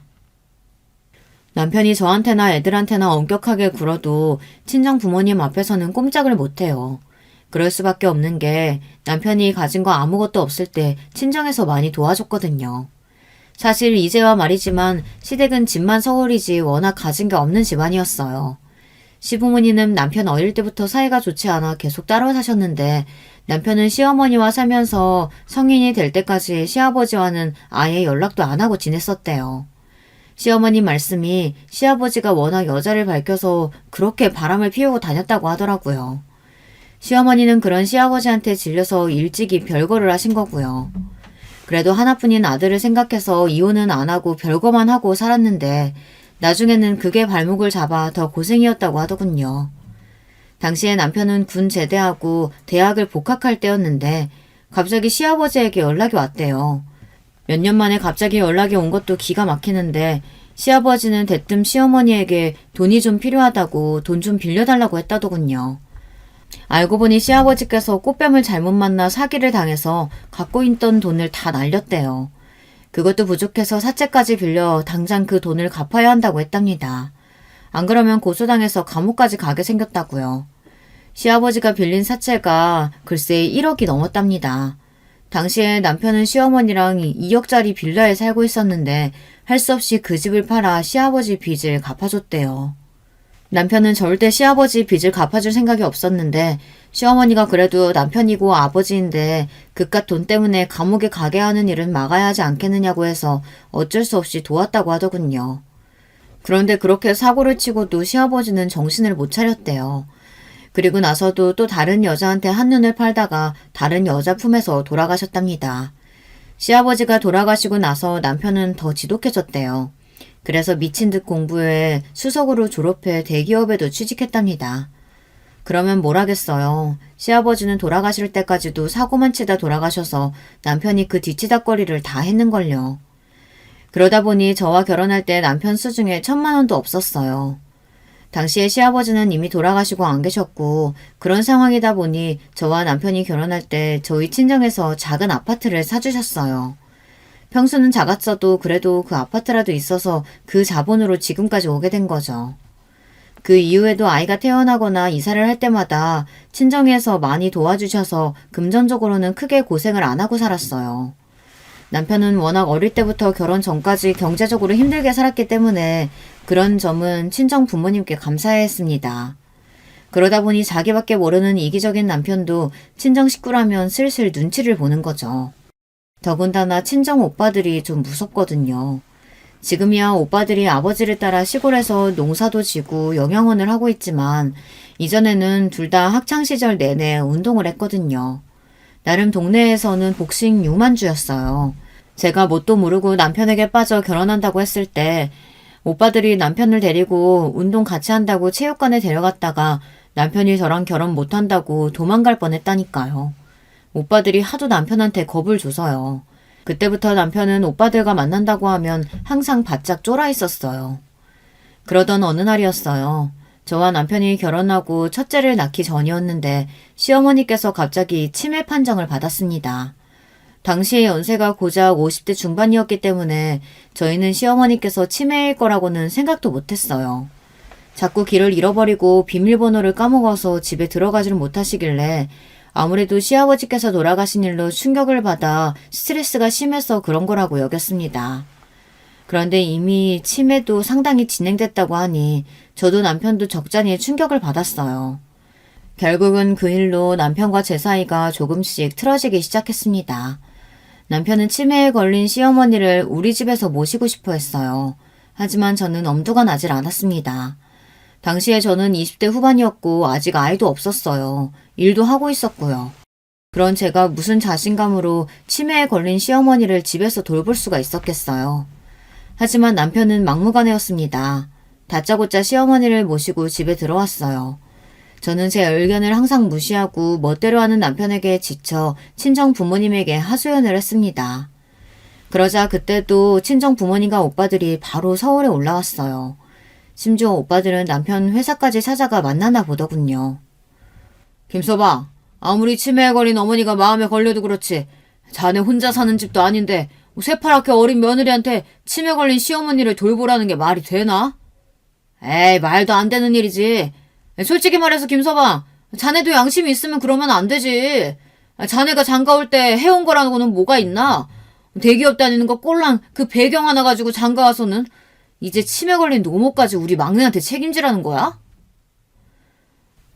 남편이 저한테나 애들한테나 엄격하게 굴어도 친정 부모님 앞에서는 꼼짝을 못해요. 그럴 수밖에 없는 게 남편이 가진 거 아무것도 없을 때 친정에서 많이 도와줬거든요. 사실 이제와 말이지만 시댁은 집만 서울이지 워낙 가진 게 없는 집안이었어요. 시부모님은 남편 어릴 때부터 사이가 좋지 않아 계속 따로 사셨는데 남편은 시어머니와 살면서 성인이 될 때까지 시아버지와는 아예 연락도 안 하고 지냈었대요. 시어머님 말씀이 시아버지가 워낙 여자를 밝혀서 그렇게 바람을 피우고 다녔다고 하더라고요. 시어머니는 그런 시아버지한테 질려서 일찍이 별거를 하신 거고요. 그래도 하나뿐인 아들을 생각해서 이혼은 안 하고 별거만 하고 살았는데 나중에는 그게 발목을 잡아 더 고생이었다고 하더군요. 당시에 남편은 군 제대하고 대학을 복학할 때였는데 갑자기 시아버지에게 연락이 왔대요. 몇 년 만에 갑자기 연락이 온 것도 기가 막히는데 시아버지는 대뜸 시어머니에게 돈이 좀 필요하다고 돈 좀 빌려달라고 했다더군요. 알고 보니 시아버지께서 꽃뱀을 잘못 만나 사기를 당해서 갖고 있던 돈을 다 날렸대요. 그것도 부족해서 사채까지 빌려 당장 그 돈을 갚아야 한다고 했답니다. 안 그러면 고소당해서 감옥까지 가게 생겼다고요. 시아버지가 빌린 사채가 글쎄 1억이 넘었답니다. 당시에 남편은 시어머니랑 2억짜리 빌라에 살고 있었는데 할 수 없이 그 집을 팔아 시아버지 빚을 갚아줬대요. 남편은 절대 시아버지 빚을 갚아줄 생각이 없었는데 시어머니가 그래도 남편이고 아버지인데 그깟 돈 때문에 감옥에 가게 하는 일은 막아야 하지 않겠느냐고 해서 어쩔 수 없이 도왔다고 하더군요. 그런데 그렇게 사고를 치고도 시아버지는 정신을 못 차렸대요. 그리고 나서도 또 다른 여자한테 한눈을 팔다가 다른 여자 품에서 돌아가셨답니다. 시아버지가 돌아가시고 나서 남편은 더 지독해졌대요. 그래서 미친 듯 공부해 수석으로 졸업해 대기업에도 취직했답니다. 그러면 뭘 하겠어요. 시아버지는 돌아가실 때까지도 사고만 치다 돌아가셔서 남편이 그 뒤치다꺼리를 다 했는걸요. 그러다 보니 저와 결혼할 때 남편 수중에 1,000만 원도 없었어요. 당시에 시아버지는 이미 돌아가시고 안 계셨고 그런 상황이다 보니 저와 남편이 결혼할 때 저희 친정에서 작은 아파트를 사주셨어요. 평수는 작았어도 그래도 그 아파트라도 있어서 그 자본으로 지금까지 오게 된 거죠. 그 이후에도 아이가 태어나거나 이사를 할 때마다 친정에서 많이 도와주셔서 금전적으로는 크게 고생을 안 하고 살았어요. 남편은 워낙 어릴 때부터 결혼 전까지 경제적으로 힘들게 살았기 때문에 그런 점은 친정 부모님께 감사해야 했습니다. 그러다 보니 자기밖에 모르는 이기적인 남편도 친정 식구라면 슬슬 눈치를 보는 거죠. 더군다나 친정 오빠들이 좀 무섭거든요. 지금이야 오빠들이 아버지를 따라 시골에서 농사도 지고 영양원을 하고 있지만 이전에는 둘 다 학창시절 내내 운동을 했거든요. 나름 동네에서는 복싱 유만주였어요. 제가 뭣도 모르고 남편에게 빠져 결혼한다고 했을 때 오빠들이 남편을 데리고 운동 같이 한다고 체육관에 데려갔다가 남편이 저랑 결혼 못한다고 도망갈 뻔했다니까요. 오빠들이 하도 남편한테 겁을 줘서요. 그때부터 남편은 오빠들과 만난다고 하면 항상 바짝 쫄아 있었어요. 그러던 어느 날이었어요. 저와 남편이 결혼하고 첫째를 낳기 전이었는데 시어머니께서 갑자기 치매 판정을 받았습니다. 당시의 연세가 고작 50대 중반이었기 때문에 저희는 시어머니께서 치매일 거라고는 생각도 못했어요. 자꾸 길을 잃어버리고 비밀번호를 까먹어서 집에 들어가지를 못하시길래 아무래도 시아버지께서 돌아가신 일로 충격을 받아 스트레스가 심해서 그런 거라고 여겼습니다. 그런데 이미 치매도 상당히 진행됐다고 하니 저도 남편도 적잖이 충격을 받았어요. 결국은 그 일로 남편과 제 사이가 조금씩 틀어지기 시작했습니다. 남편은 치매에 걸린 시어머니를 우리 집에서 모시고 싶어 했어요. 하지만 저는 엄두가 나질 않았습니다. 당시에 저는 20대 후반이었고 아직 아이도 없었어요. 일도 하고 있었고요. 그런 제가 무슨 자신감으로 치매에 걸린 시어머니를 집에서 돌볼 수가 있었겠어요. 하지만 남편은 막무가내였습니다. 다짜고짜 시어머니를 모시고 집에 들어왔어요. 저는 제 의견을 항상 무시하고 멋대로 하는 남편에게 지쳐 친정 부모님에게 하소연을 했습니다. 그러자 그때도 친정 부모님과 오빠들이 바로 서울에 올라왔어요. 심지어 오빠들은 남편 회사까지 찾아가 만나나 보더군요. 김서방, 아무리 치매에 걸린 어머니가 마음에 걸려도 그렇지 자네 혼자 사는 집도 아닌데 새파랗게 어린 며느리한테 치매 걸린 시어머니를 돌보라는 게 말이 되나? 에이, 말도 안 되는 일이지. 솔직히 말해서 김서방, 자네도 양심이 있으면 그러면 안 되지. 자네가 장가올 때 해온 거라고는 뭐가 있나? 대기업 다니는 거 꼴랑 그 배경 하나 가지고 장가와서는 이제 치매 걸린 노모까지 우리 막내한테 책임지라는 거야?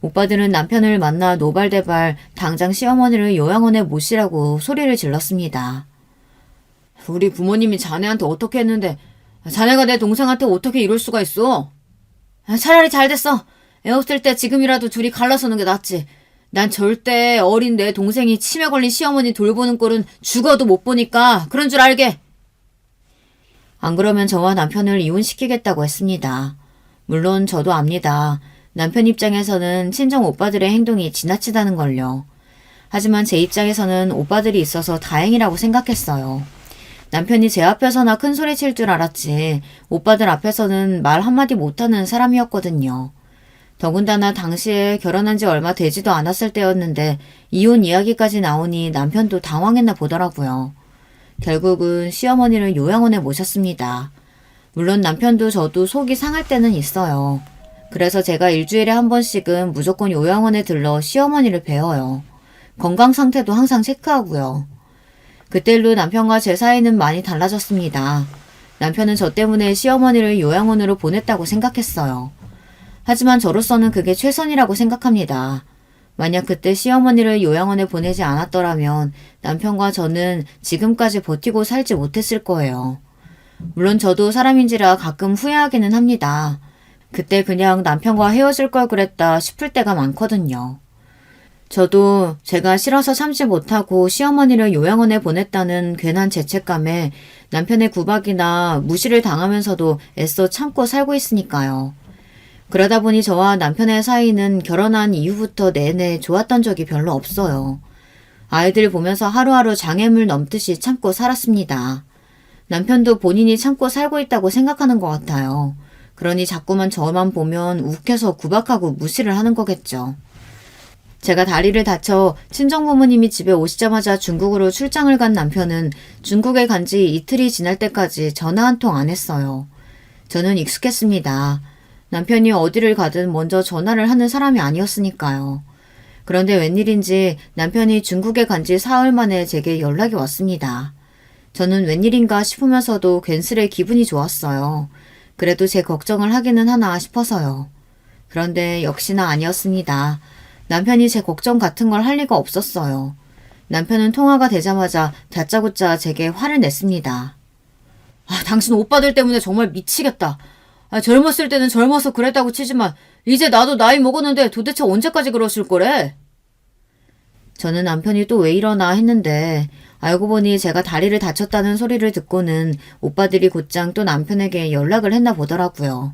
오빠들은 남편을 만나 노발대발 당장 시어머니를 요양원에 모시라고 소리를 질렀습니다. 우리 부모님이 자네한테 어떻게 했는데 자네가 내 동생한테 어떻게 이럴 수가 있어? 차라리 잘 됐어. 애 없을 때 지금이라도 둘이 갈라서는 게 낫지. 난 절대 어린 내 동생이 치매 걸린 시어머니 돌보는 꼴은 죽어도 못 보니까 그런 줄 알게. 안 그러면 저와 남편을 이혼시키겠다고 했습니다. 물론 저도 압니다. 남편 입장에서는 친정 오빠들의 행동이 지나치다는 걸요. 하지만 제 입장에서는 오빠들이 있어서 다행이라고 생각했어요. 남편이 제 앞에서나 큰 소리 칠 줄 알았지 오빠들 앞에서는 말 한마디 못하는 사람이었거든요. 더군다나 당시에 결혼한 지 얼마 되지도 않았을 때였는데 이혼 이야기까지 나오니 남편도 당황했나 보더라고요. 결국은 시어머니를 요양원에 모셨습니다. 물론 남편도 저도 속이 상할 때는 있어요. 그래서 제가 일주일에 한 번씩은 무조건 요양원에 들러 시어머니를 뵈어요. 건강 상태도 항상 체크하고요. 그때로 남편과 제 사이는 많이 달라졌습니다. 남편은 저 때문에 시어머니를 요양원으로 보냈다고 생각했어요. 하지만 저로서는 그게 최선이라고 생각합니다. 만약 그때 시어머니를 요양원에 보내지 않았더라면 남편과 저는 지금까지 버티고 살지 못했을 거예요. 물론 저도 사람인지라 가끔 후회하기는 합니다. 그때 그냥 남편과 헤어질 걸 그랬다 싶을 때가 많거든요. 저도 제가 싫어서 참지 못하고 시어머니를 요양원에 보냈다는 괜한 죄책감에 남편의 구박이나 무시를 당하면서도 애써 참고 살고 있으니까요. 그러다 보니 저와 남편의 사이는 결혼한 이후부터 내내 좋았던 적이 별로 없어요. 아이들 보면서 하루하루 장애물 넘듯이 참고 살았습니다. 남편도 본인이 참고 살고 있다고 생각하는 것 같아요. 그러니 자꾸만 저만 보면 욱해서 구박하고 무시를 하는 거겠죠. 제가 다리를 다쳐 친정부모님이 집에 오시자마자 중국으로 출장을 간 남편은 중국에 간 지 이틀이 지날 때까지 전화 한 통 안 했어요. 저는 익숙했습니다. 남편이 어디를 가든 먼저 전화를 하는 사람이 아니었으니까요. 그런데 웬일인지 남편이 중국에 간 지 사흘 만에 제게 연락이 왔습니다. 저는 웬일인가 싶으면서도 괜스레 기분이 좋았어요. 그래도 제 걱정을 하기는 하나 싶어서요. 그런데 역시나 아니었습니다. 남편이 제 걱정 같은 걸 할 리가 없었어요. 남편은 통화가 되자마자 다짜고짜 제게 화를 냈습니다. 당신 오빠들 때문에 정말 미치겠다. 젊었을 때는 젊어서 그랬다고 치지만 이제 나도 나이 먹었는데 도대체 언제까지 그러실 거래? 저는 남편이 또 왜 이러나 했는데 알고 보니 제가 다리를 다쳤다는 소리를 듣고는 오빠들이 곧장 또 남편에게 연락을 했나 보더라고요.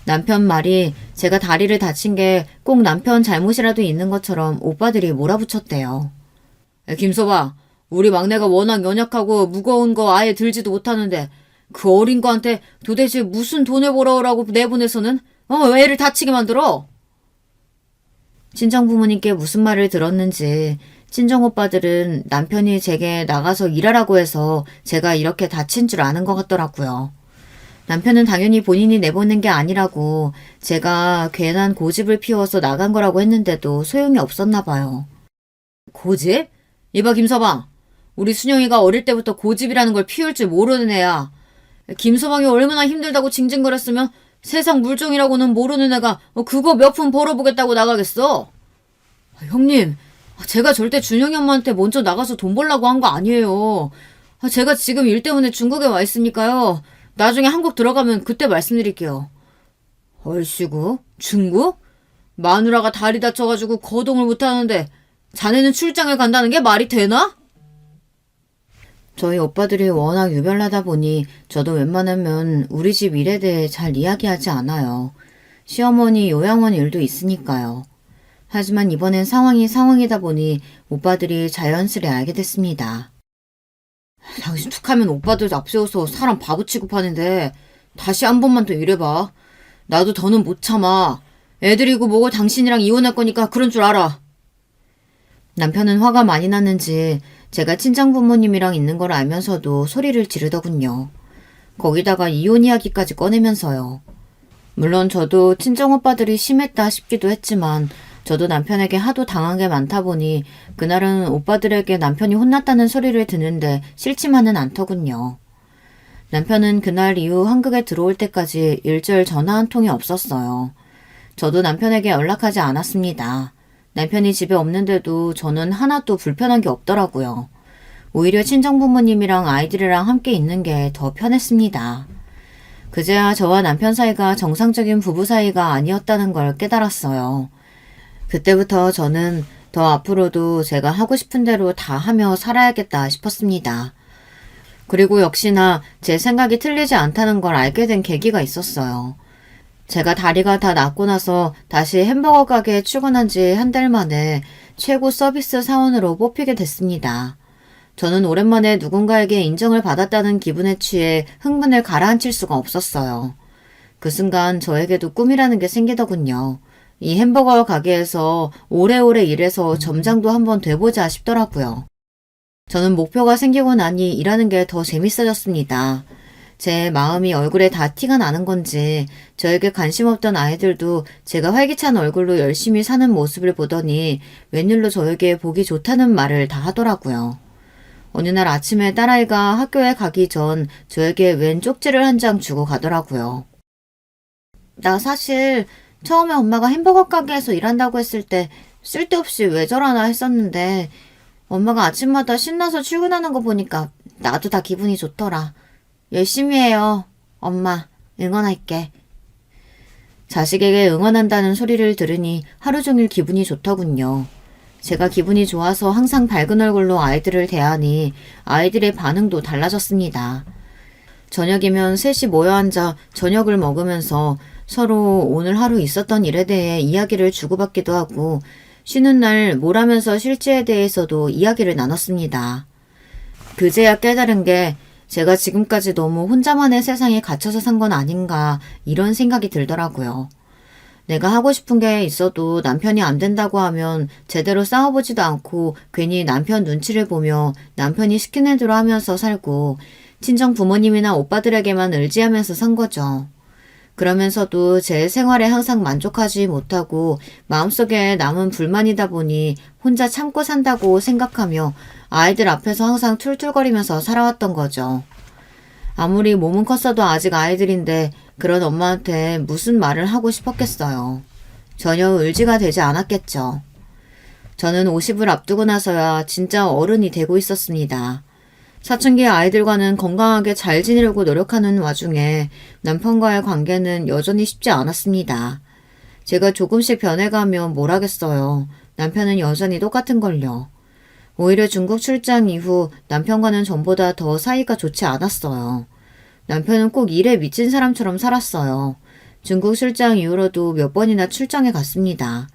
남편 말이 제가 다리를 다친 게 꼭 남편 잘못이라도 있는 것처럼 오빠들이 몰아붙였대요. 김서방, 우리 막내가 워낙 연약하고 무거운 거 아예 들지도 못하는데 그 어린 거한테 도대체 무슨 돈을 벌어오라고 내보내서는 왜 애를 다치게 만들어? 친정 부모님께 무슨 말을 들었는지 친정 오빠들은 남편이 제게 나가서 일하라고 해서 제가 이렇게 다친 줄 아는 것 같더라고요. 남편은 당연히 본인이 내보낸 게 아니라고 제가 괜한 고집을 피워서 나간 거라고 했는데도 소용이 없었나 봐요. 고집? 이봐 김서방, 우리 순영이가 어릴 때부터 고집이라는 걸 피울 줄 모르는 애야. 김서방이 얼마나 힘들다고 징징거렸으면 세상 물정이라고는 모르는 애가 그거 몇 푼 벌어보겠다고 나가겠어? 형님, 제가 절대 준영이 엄마한테 먼저 나가서 돈 벌라고 한 거 아니에요. 제가 지금 일 때문에 중국에 와 있으니까요. 나중에 한국 들어가면 그때 말씀드릴게요. 얼씨구, 중국? 마누라가 다리 다쳐가지고 거동을 못하는데 자네는 출장을 간다는 게 말이 되나? 저희 오빠들이 워낙 유별나다 보니 저도 웬만하면 우리 집 일에 대해 잘 이야기하지 않아요. 시어머니 요양원 일도 있으니까요. 하지만 이번엔 상황이 상황이다 보니 오빠들이 자연스레 알게 됐습니다. 당신 툭하면 오빠들 앞세워서 사람 바보 취급하는데 다시 한 번만 더 이래봐. 나도 더는 못 참아. 애들이고 뭐고 당신이랑 이혼할 거니까 그런 줄 알아. 남편은 화가 많이 났는지 제가 친정 부모님이랑 있는 걸 알면서도 소리를 지르더군요. 거기다가 이혼 이야기까지 꺼내면서요. 물론 저도 친정 오빠들이 심했다 싶기도 했지만 저도 남편에게 하도 당한 게 많다 보니 그날은 오빠들에게 남편이 혼났다는 소리를 듣는데 싫지만은 않더군요. 남편은 그날 이후 한국에 들어올 때까지 일절 전화 한 통이 없었어요. 저도 남편에게 연락하지 않았습니다. 남편이 집에 없는데도 저는 하나도 불편한 게 없더라고요. 오히려 친정부모님이랑 아이들이랑 함께 있는 게 더 편했습니다. 그제야 저와 남편 사이가 정상적인 부부 사이가 아니었다는 걸 깨달았어요. 그때부터 저는 더 앞으로도 제가 하고 싶은 대로 다 하며 살아야겠다 싶었습니다. 그리고 역시나 제 생각이 틀리지 않다는 걸 알게 된 계기가 있었어요. 제가 다리가 다 낫고 나서 다시 햄버거 가게에 출근한 지 한 달 만에 최고 서비스 사원으로 뽑히게 됐습니다. 저는 오랜만에 누군가에게 인정을 받았다는 기분에 취해 흥분을 가라앉힐 수가 없었어요. 그 순간 저에게도 꿈이라는 게 생기더군요. 이 햄버거 가게에서 오래오래 일해서 점장도 한번 돼보자 싶더라고요. 저는 목표가 생기고 나니 일하는 게 더 재밌어졌습니다. 제 마음이 얼굴에 다 티가 나는 건지 저에게 관심 없던 아이들도 제가 활기찬 얼굴로 열심히 사는 모습을 보더니 웬일로 저에게 보기 좋다는 말을 다 하더라고요. 어느 날 아침에 딸아이가 학교에 가기 전 저에게 웬 쪽지를 한 장 주고 가더라고요. 나 사실 처음에 엄마가 햄버거 가게에서 일한다고 했을 때 쓸데없이 왜 저러나 했었는데 엄마가 아침마다 신나서 출근하는 거 보니까 나도 다 기분이 좋더라. 열심히 해요. 엄마, 응원할게. 자식에게 응원한다는 소리를 들으니 하루 종일 기분이 좋더군요. 제가 기분이 좋아서 항상 밝은 얼굴로 아이들을 대하니 아이들의 반응도 달라졌습니다. 저녁이면 셋이 모여 앉아 저녁을 먹으면서 서로 오늘 하루 있었던 일에 대해 이야기를 주고받기도 하고 쉬는 날 뭘 하면서 쉴지에 대해서도 이야기를 나눴습니다. 그제야 깨달은 게 제가 지금까지 너무 혼자만의 세상에 갇혀서 산 건 아닌가 이런 생각이 들더라고요. 내가 하고 싶은 게 있어도 남편이 안 된다고 하면 제대로 싸워보지도 않고 괜히 남편 눈치를 보며 남편이 시키는 대로 하면서 살고 친정 부모님이나 오빠들에게만 의지하면서 산 거죠. 그러면서도 제 생활에 항상 만족하지 못하고 마음속에 남은 불만이다 보니 혼자 참고 산다고 생각하며 아이들 앞에서 항상 툴툴거리면서 살아왔던 거죠. 아무리 몸은 컸어도 아직 아이들인데 그런 엄마한테 무슨 말을 하고 싶었겠어요. 전혀 의지가 되지 않았겠죠. 저는 50을 앞두고 나서야 진짜 어른이 되고 있었습니다. 사춘기 아이들과는 건강하게 잘 지내려고 노력하는 와중에 남편과의 관계는 여전히 쉽지 않았습니다. 제가 조금씩 변해가며 뭘 하겠어요. 남편은 여전히 똑같은걸요. 오히려 중국 출장 이후 남편과는 전보다 더 사이가 좋지 않았어요. 남편은 꼭 일에 미친 사람처럼 살았어요. 중국 출장 이후로도 몇 번이나 출장에 갔습니다.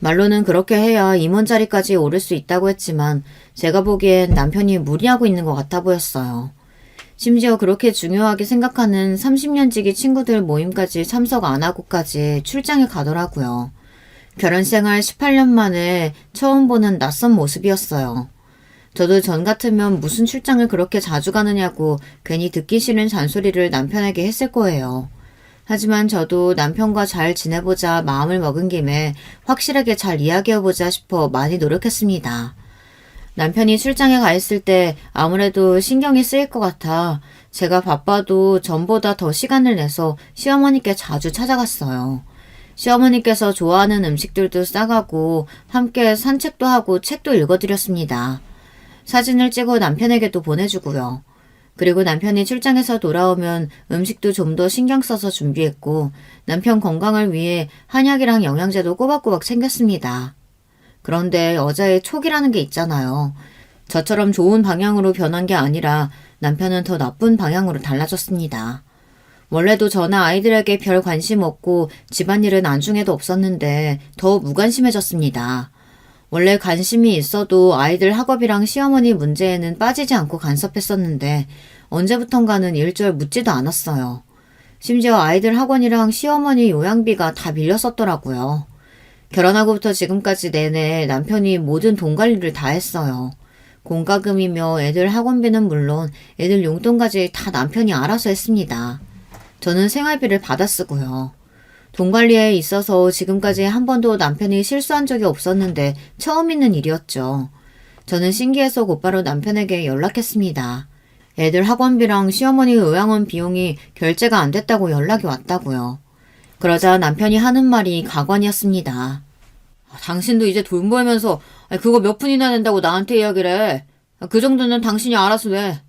말로는 그렇게 해야 임원 자리까지 오를 수 있다고 했지만 제가 보기엔 남편이 무리하고 있는 것 같아 보였어요. 심지어 그렇게 중요하게 생각하는 30년 지기 친구들 모임까지 참석 안 하고까지 출장에 가더라고요. 결혼 생활 18년 만에 처음 보는 낯선 모습이었어요. 저도 전 같으면 무슨 출장을 그렇게 자주 가느냐고 괜히 듣기 싫은 잔소리를 남편에게 했을 거예요. 하지만 저도 남편과 잘 지내보자 마음을 먹은 김에 확실하게 잘 이야기해보자 싶어 많이 노력했습니다. 남편이 출장에 가 있을 때 아무래도 신경이 쓰일 것 같아 제가 바빠도 전보다 더 시간을 내서 시어머니께 자주 찾아갔어요. 시어머니께서 좋아하는 음식들도 싸가고 함께 산책도 하고 책도 읽어드렸습니다. 사진을 찍어 남편에게도 보내주고요. 그리고 남편이 출장에서 돌아오면 음식도 좀 더 신경 써서 준비했고 남편 건강을 위해 한약이랑 영양제도 꼬박꼬박 챙겼습니다. 그런데 여자의 촉이라는 게 있잖아요. 저처럼 좋은 방향으로 변한 게 아니라 남편은 더 나쁜 방향으로 달라졌습니다. 원래도 저나 아이들에게 별 관심 없고 집안일은 안중에도 없었는데 더 무관심해졌습니다. 원래 관심이 있어도 아이들 학업이랑 시어머니 문제에는 빠지지 않고 간섭했었는데 언제부턴가는 일절 묻지도 않았어요. 심지어 아이들 학원이랑 시어머니 요양비가 다 밀렸었더라고요. 결혼하고부터 지금까지 내내 남편이 모든 돈 관리를 다 했어요. 공과금이며 애들 학원비는 물론 애들 용돈까지 다 남편이 알아서 했습니다. 저는 생활비를 받아 쓰고요. 돈 관리에 있어서 지금까지 한 번도 남편이 실수한 적이 없었는데 처음 있는 일이었죠. 저는 신기해서 곧바로 남편에게 연락했습니다. 애들 학원비랑 시어머니 요양원 비용이 결제가 안 됐다고 연락이 왔다고요. 그러자 남편이 하는 말이 가관이었습니다. 당신도 이제 돈 벌면서 그거 몇 푼이나 낸다고 나한테 이야기를 해. 그 정도는 당신이 알아서 내.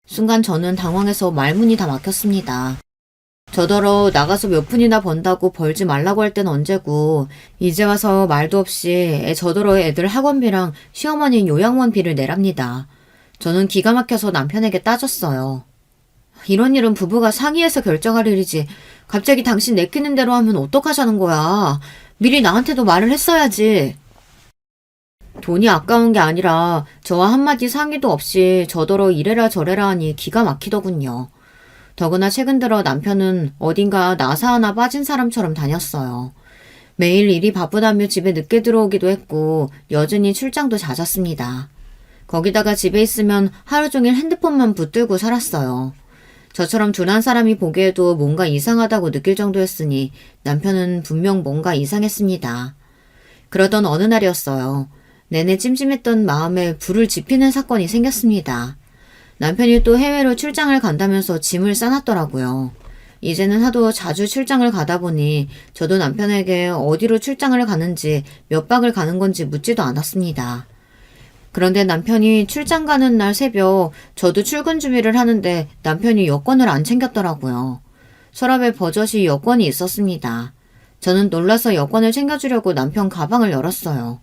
순간 저는 당황해서 말문이 다 막혔습니다. 저더러 나가서 몇 푼이나 번다고 벌지 말라고 할 땐 언제고 이제 와서 말도 없이 저더러 애들 학원비랑 시어머니 요양원비를 내랍니다. 저는 기가 막혀서 남편에게 따졌어요. 이런 일은 부부가 상의해서 결정할 일이지 갑자기 당신 내키는 대로 하면 어떡하자는 거야. 미리 나한테도 말을 했어야지. 돈이 아까운 게 아니라 저와 한마디 상의도 없이 저더러 이래라 저래라 하니 기가 막히더군요. 더구나 최근 들어 남편은 어딘가 나사 하나 빠진 사람처럼 다녔어요. 매일 일이 바쁘다며 집에 늦게 들어오기도 했고 여전히 출장도 잦았습니다. 거기다가 집에 있으면 하루 종일 핸드폰만 붙들고 살았어요. 저처럼 둔한 사람이 보기에도 뭔가 이상하다고 느낄 정도였으니 남편은 분명 뭔가 이상했습니다. 그러던 어느 날이었어요. 내내 찜찜했던 마음에 불을 지피는 사건이 생겼습니다. 남편이 또 해외로 출장을 간다면서 짐을 싸놨더라고요. 이제는 하도 자주 출장을 가다 보니 저도 남편에게 어디로 출장을 가는지 몇 박을 가는 건지 묻지도 않았습니다. 그런데 남편이 출장 가는 날 새벽 저도 출근 준비를 하는데 남편이 여권을 안 챙겼더라고요. 서랍에 버젓이 여권이 있었습니다. 저는 놀라서 여권을 챙겨주려고 남편 가방을 열었어요.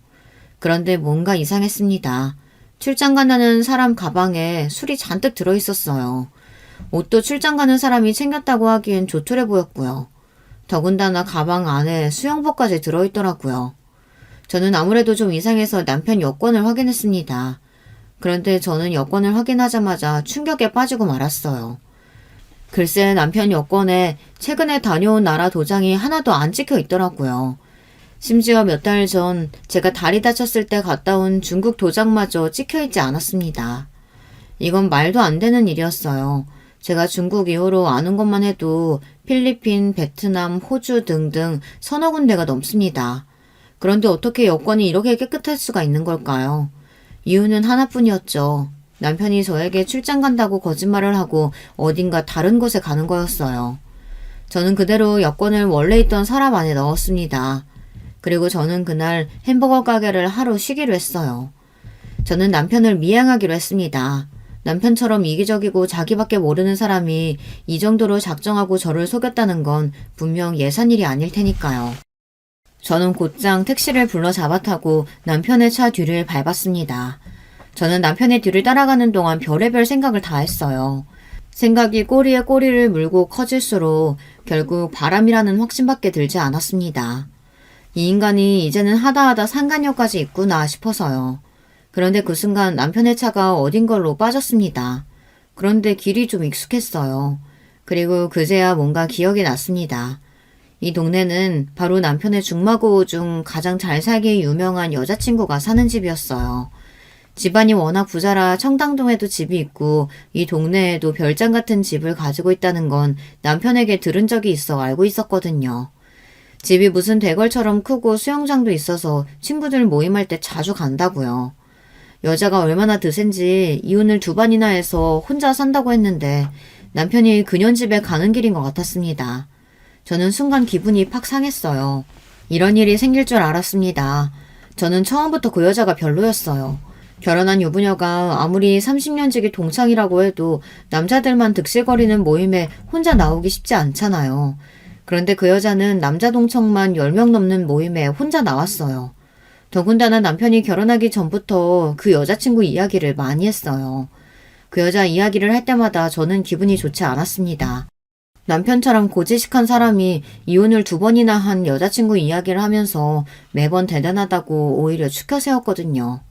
그런데 뭔가 이상했습니다. 출장 간다는 사람 가방에 술이 잔뜩 들어있었어요. 옷도 출장 가는 사람이 챙겼다고 하기엔 조촐해 보였고요. 더군다나 가방 안에 수영복까지 들어있더라고요. 저는 아무래도 좀 이상해서 남편 여권을 확인했습니다. 그런데 저는 여권을 확인하자마자 충격에 빠지고 말았어요. 글쎄 남편 여권에 최근에 다녀온 나라 도장이 하나도 안 찍혀 있더라고요. 심지어 몇 달 전 제가 다리 다쳤을 때 갔다 온 중국 도장마저 찍혀있지 않았습니다. 이건 말도 안 되는 일이었어요. 제가 중국 이후로 아는 것만 해도 필리핀, 베트남, 호주 등등 서너 군데가 넘습니다. 그런데 어떻게 여권이 이렇게 깨끗할 수가 있는 걸까요? 이유는 하나뿐이었죠. 남편이 저에게 출장 간다고 거짓말을 하고 어딘가 다른 곳에 가는 거였어요. 저는 그대로 여권을 원래 있던 서랍 안에 넣었습니다. 그리고 저는 그날 햄버거 가게를 하루 쉬기로 했어요. 저는 남편을 미행하기로 했습니다. 남편처럼 이기적이고 자기밖에 모르는 사람이 이 정도로 작정하고 저를 속였다는 건 분명 예산일이 아닐 테니까요. 저는 곧장 택시를 불러 잡아타고 남편의 차 뒤를 밟았습니다. 저는 남편의 뒤를 따라가는 동안 별의별 생각을 다 했어요. 생각이 꼬리에 꼬리를 물고 커질수록 결국 바람이라는 확신밖에 들지 않았습니다. 이 인간이 이제는 하다하다 상간녀까지 있구나 싶어서요. 그런데 그 순간 남편의 차가 어딘걸로 빠졌습니다. 그런데 길이 좀 익숙했어요. 그리고 그제야 뭔가 기억이 났습니다. 이 동네는 바로 남편의 중마고 중 가장 잘 살기 유명한 여자친구가 사는 집이었어요. 집안이 워낙 부자라 청담동에도 집이 있고 이 동네에도 별장 같은 집을 가지고 있다는 건 남편에게 들은 적이 있어 알고 있었거든요. 집이 무슨 대궐처럼 크고 수영장도 있어서 친구들 모임할 때 자주 간다고요. 여자가 얼마나 드센지 이혼을 2번이나 해서 혼자 산다고 했는데 남편이 그년 집에 가는 길인 것 같았습니다. 저는 순간 기분이 팍 상했어요. 이런 일이 생길 줄 알았습니다. 저는 처음부터 그 여자가 별로였어요. 결혼한 유부녀가 아무리 30년 지기 동창이라고 해도 남자들만 득실거리는 모임에 혼자 나오기 쉽지 않잖아요. 그런데 그 여자는 남자 동창만 10명 넘는 모임에 혼자 나왔어요. 더군다나 남편이 결혼하기 전부터 그 여자친구 이야기를 많이 했어요. 그 여자 이야기를 할 때마다 저는 기분이 좋지 않았습니다. 남편처럼 고지식한 사람이 이혼을 2번이나 한 여자친구 이야기를 하면서 매번 대단하다고 오히려 추켜 세웠거든요.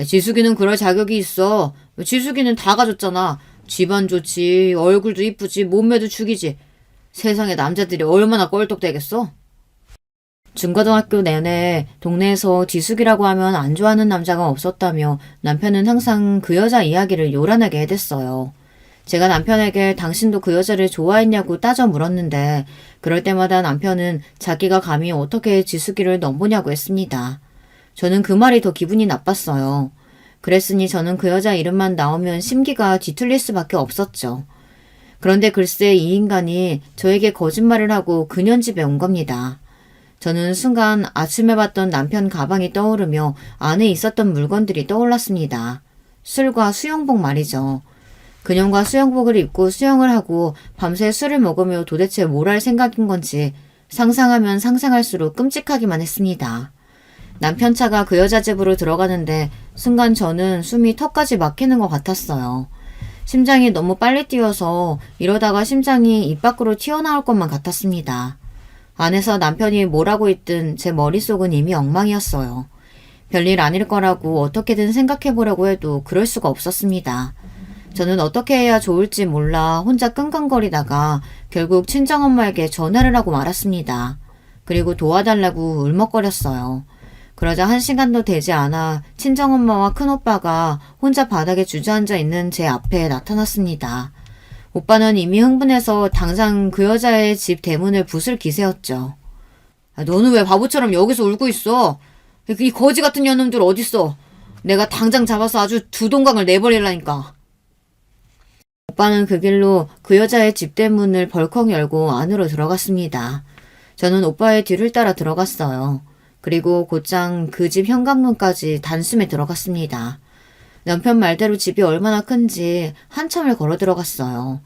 지숙이는 그럴 자격이 있어. 지숙이는 다 가졌잖아. 집안 좋지, 얼굴도 이쁘지, 몸매도 죽이지. 세상에 남자들이 얼마나 껄떡대겠어? 중고등학교 내내 동네에서 지숙이라고 하면 안 좋아하는 남자가 없었다며 남편은 항상 그 여자 이야기를 요란하게 해댔어요. 제가 남편에게 당신도 그 여자를 좋아했냐고 따져 물었는데 그럴 때마다 남편은 자기가 감히 어떻게 지숙이를 넘보냐고 했습니다. 저는 그 말이 더 기분이 나빴어요. 그랬으니 저는 그 여자 이름만 나오면 심기가 뒤틀릴 수밖에 없었죠. 그런데 글쎄 이 인간이 저에게 거짓말을 하고 그년 집에 온 겁니다. 저는 순간 아침에 봤던 남편 가방이 떠오르며 안에 있었던 물건들이 떠올랐습니다. 술과 수영복 말이죠. 그년과 수영복을 입고 수영을 하고 밤새 술을 먹으며 도대체 뭘 할 생각인 건지 상상하면 상상할수록 끔찍하기만 했습니다. 남편 차가 그 여자 집으로 들어가는데 순간 저는 숨이 턱까지 막히는 것 같았어요. 심장이 너무 빨리 뛰어서 이러다가 심장이 입 밖으로 튀어나올 것만 같았습니다. 안에서 남편이 뭐라고 있든 제 머릿속은 이미 엉망이었어요. 별일 아닐 거라고 어떻게든 생각해보려고 해도 그럴 수가 없었습니다. 저는 어떻게 해야 좋을지 몰라 혼자 끙끙거리다가 결국 친정엄마에게 전화를 하고 말았습니다. 그리고 도와달라고 울먹거렸어요. 그러자 1시간도 되지 않아 친정엄마와 큰오빠가 혼자 바닥에 주저앉아 있는 제 앞에 나타났습니다. 오빠는 이미 흥분해서 당장 그 여자의 집 대문을 부술 기세였죠. 너는 왜 바보처럼 여기서 울고 있어? 이 거지 같은 년놈들 어딨어? 내가 당장 잡아서 아주 두 동강을 내버리라니까. 오빠는 그 길로 그 여자의 집 대문을 벌컥 열고 안으로 들어갔습니다. 저는 오빠의 뒤를 따라 들어갔어요. 그리고 곧장 그 집 현관문까지 단숨에 들어갔습니다. 남편 말대로 집이 얼마나 큰지 한참을 걸어 들어갔어요.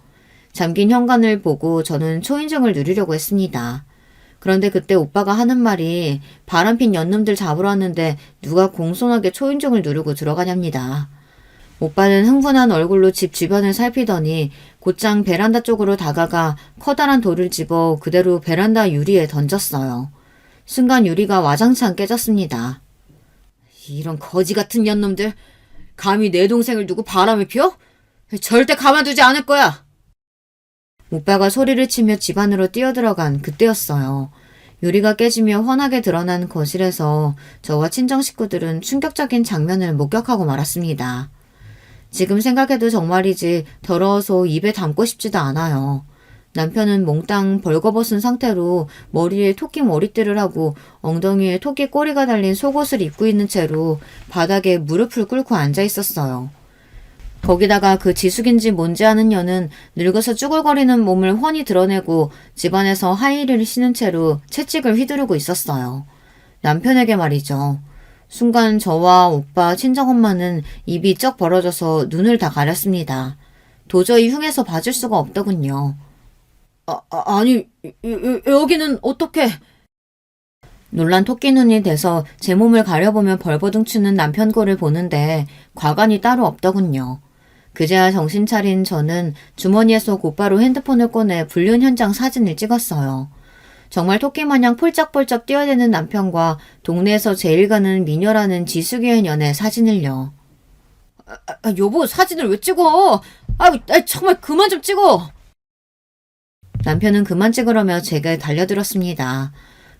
잠긴 현관을 보고 저는 초인종을 누르려고 했습니다. 그런데 그때 오빠가 하는 말이 바람핀 연놈들 잡으러 왔는데 누가 공손하게 초인종을 누르고 들어가냐입니다. 오빠는 흥분한 얼굴로 집 주변을 살피더니 곧장 베란다 쪽으로 다가가 커다란 돌을 집어 그대로 베란다 유리에 던졌어요. 순간 유리가 와장창 깨졌습니다. 이런 거지 같은 년놈들, 감히 내 동생을 두고 바람을 피워? 절대 가만두지 않을 거야! 오빠가 소리를 치며 집 안으로 뛰어들어간 그때였어요. 유리가 깨지며 환하게 드러난 거실에서 저와 친정 식구들은 충격적인 장면을 목격하고 말았습니다. 지금 생각해도 정말이지 더러워서 입에 담고 싶지도 않아요. 남편은 몽땅 벌거벗은 상태로 머리에 토끼 머리띠를 하고 엉덩이에 토끼 꼬리가 달린 속옷을 입고 있는 채로 바닥에 무릎을 꿇고 앉아 있었어요. 거기다가 그 지숙인지 뭔지 아는 년은 늙어서 쭈글거리는 몸을 훤히 드러내고 집안에서 하이힐을 신은 채로 채찍을 휘두르고 있었어요. 남편에게 말이죠. 순간 저와 오빠, 친정엄마는 입이 쩍 벌어져서 눈을 다 가렸습니다. 도저히 흉해서 봐줄 수가 없더군요. 아니, 여기는 어떻게? 놀란 토끼 눈이 돼서 제 몸을 가려보며 벌버둥 추는 남편 꼴을 보는데 과관이 따로 없더군요. 그제야 정신 차린 저는 주머니에서 곧바로 핸드폰을 꺼내 불륜 현장 사진을 찍었어요. 정말 토끼마냥 폴짝폴짝 뛰어대는 남편과 동네에서 제일 가는 미녀라는 지숙이의 년의 사진을요. 여보, 사진을 왜 찍어? 정말 그만 좀 찍어! 남편은 그만 찍으려며 제게 달려들었습니다.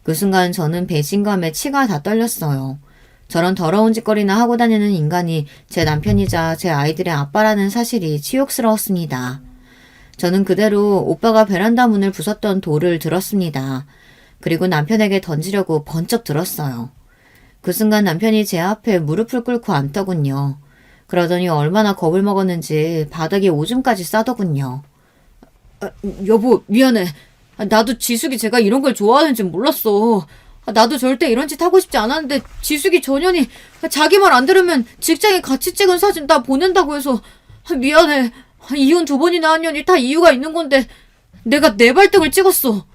그 순간 저는 배신감에 치가 다 떨렸어요. 저런 더러운 짓거리나 하고 다니는 인간이 제 남편이자 제 아이들의 아빠라는 사실이 치욕스러웠습니다. 저는 그대로 오빠가 베란다 문을 부쉈던 돌을 들었습니다. 그리고 남편에게 던지려고 번쩍 들었어요. 그 순간 남편이 제 앞에 무릎을 꿇고 앉더군요. 그러더니 얼마나 겁을 먹었는지 바닥에 오줌까지 싸더군요. 여보, 미안해. 나도 지숙이 제가 이런 걸 좋아하는지 몰랐어. 나도 절대 이런 짓 하고 싶지 않았는데 지숙이 전현이 자기 말 안 들으면 직장에 같이 찍은 사진 다 보낸다고 해서 미안해. 이혼 2번이나 한 년이 다 이유가 있는 건데 내가 내 발등을 찍었어.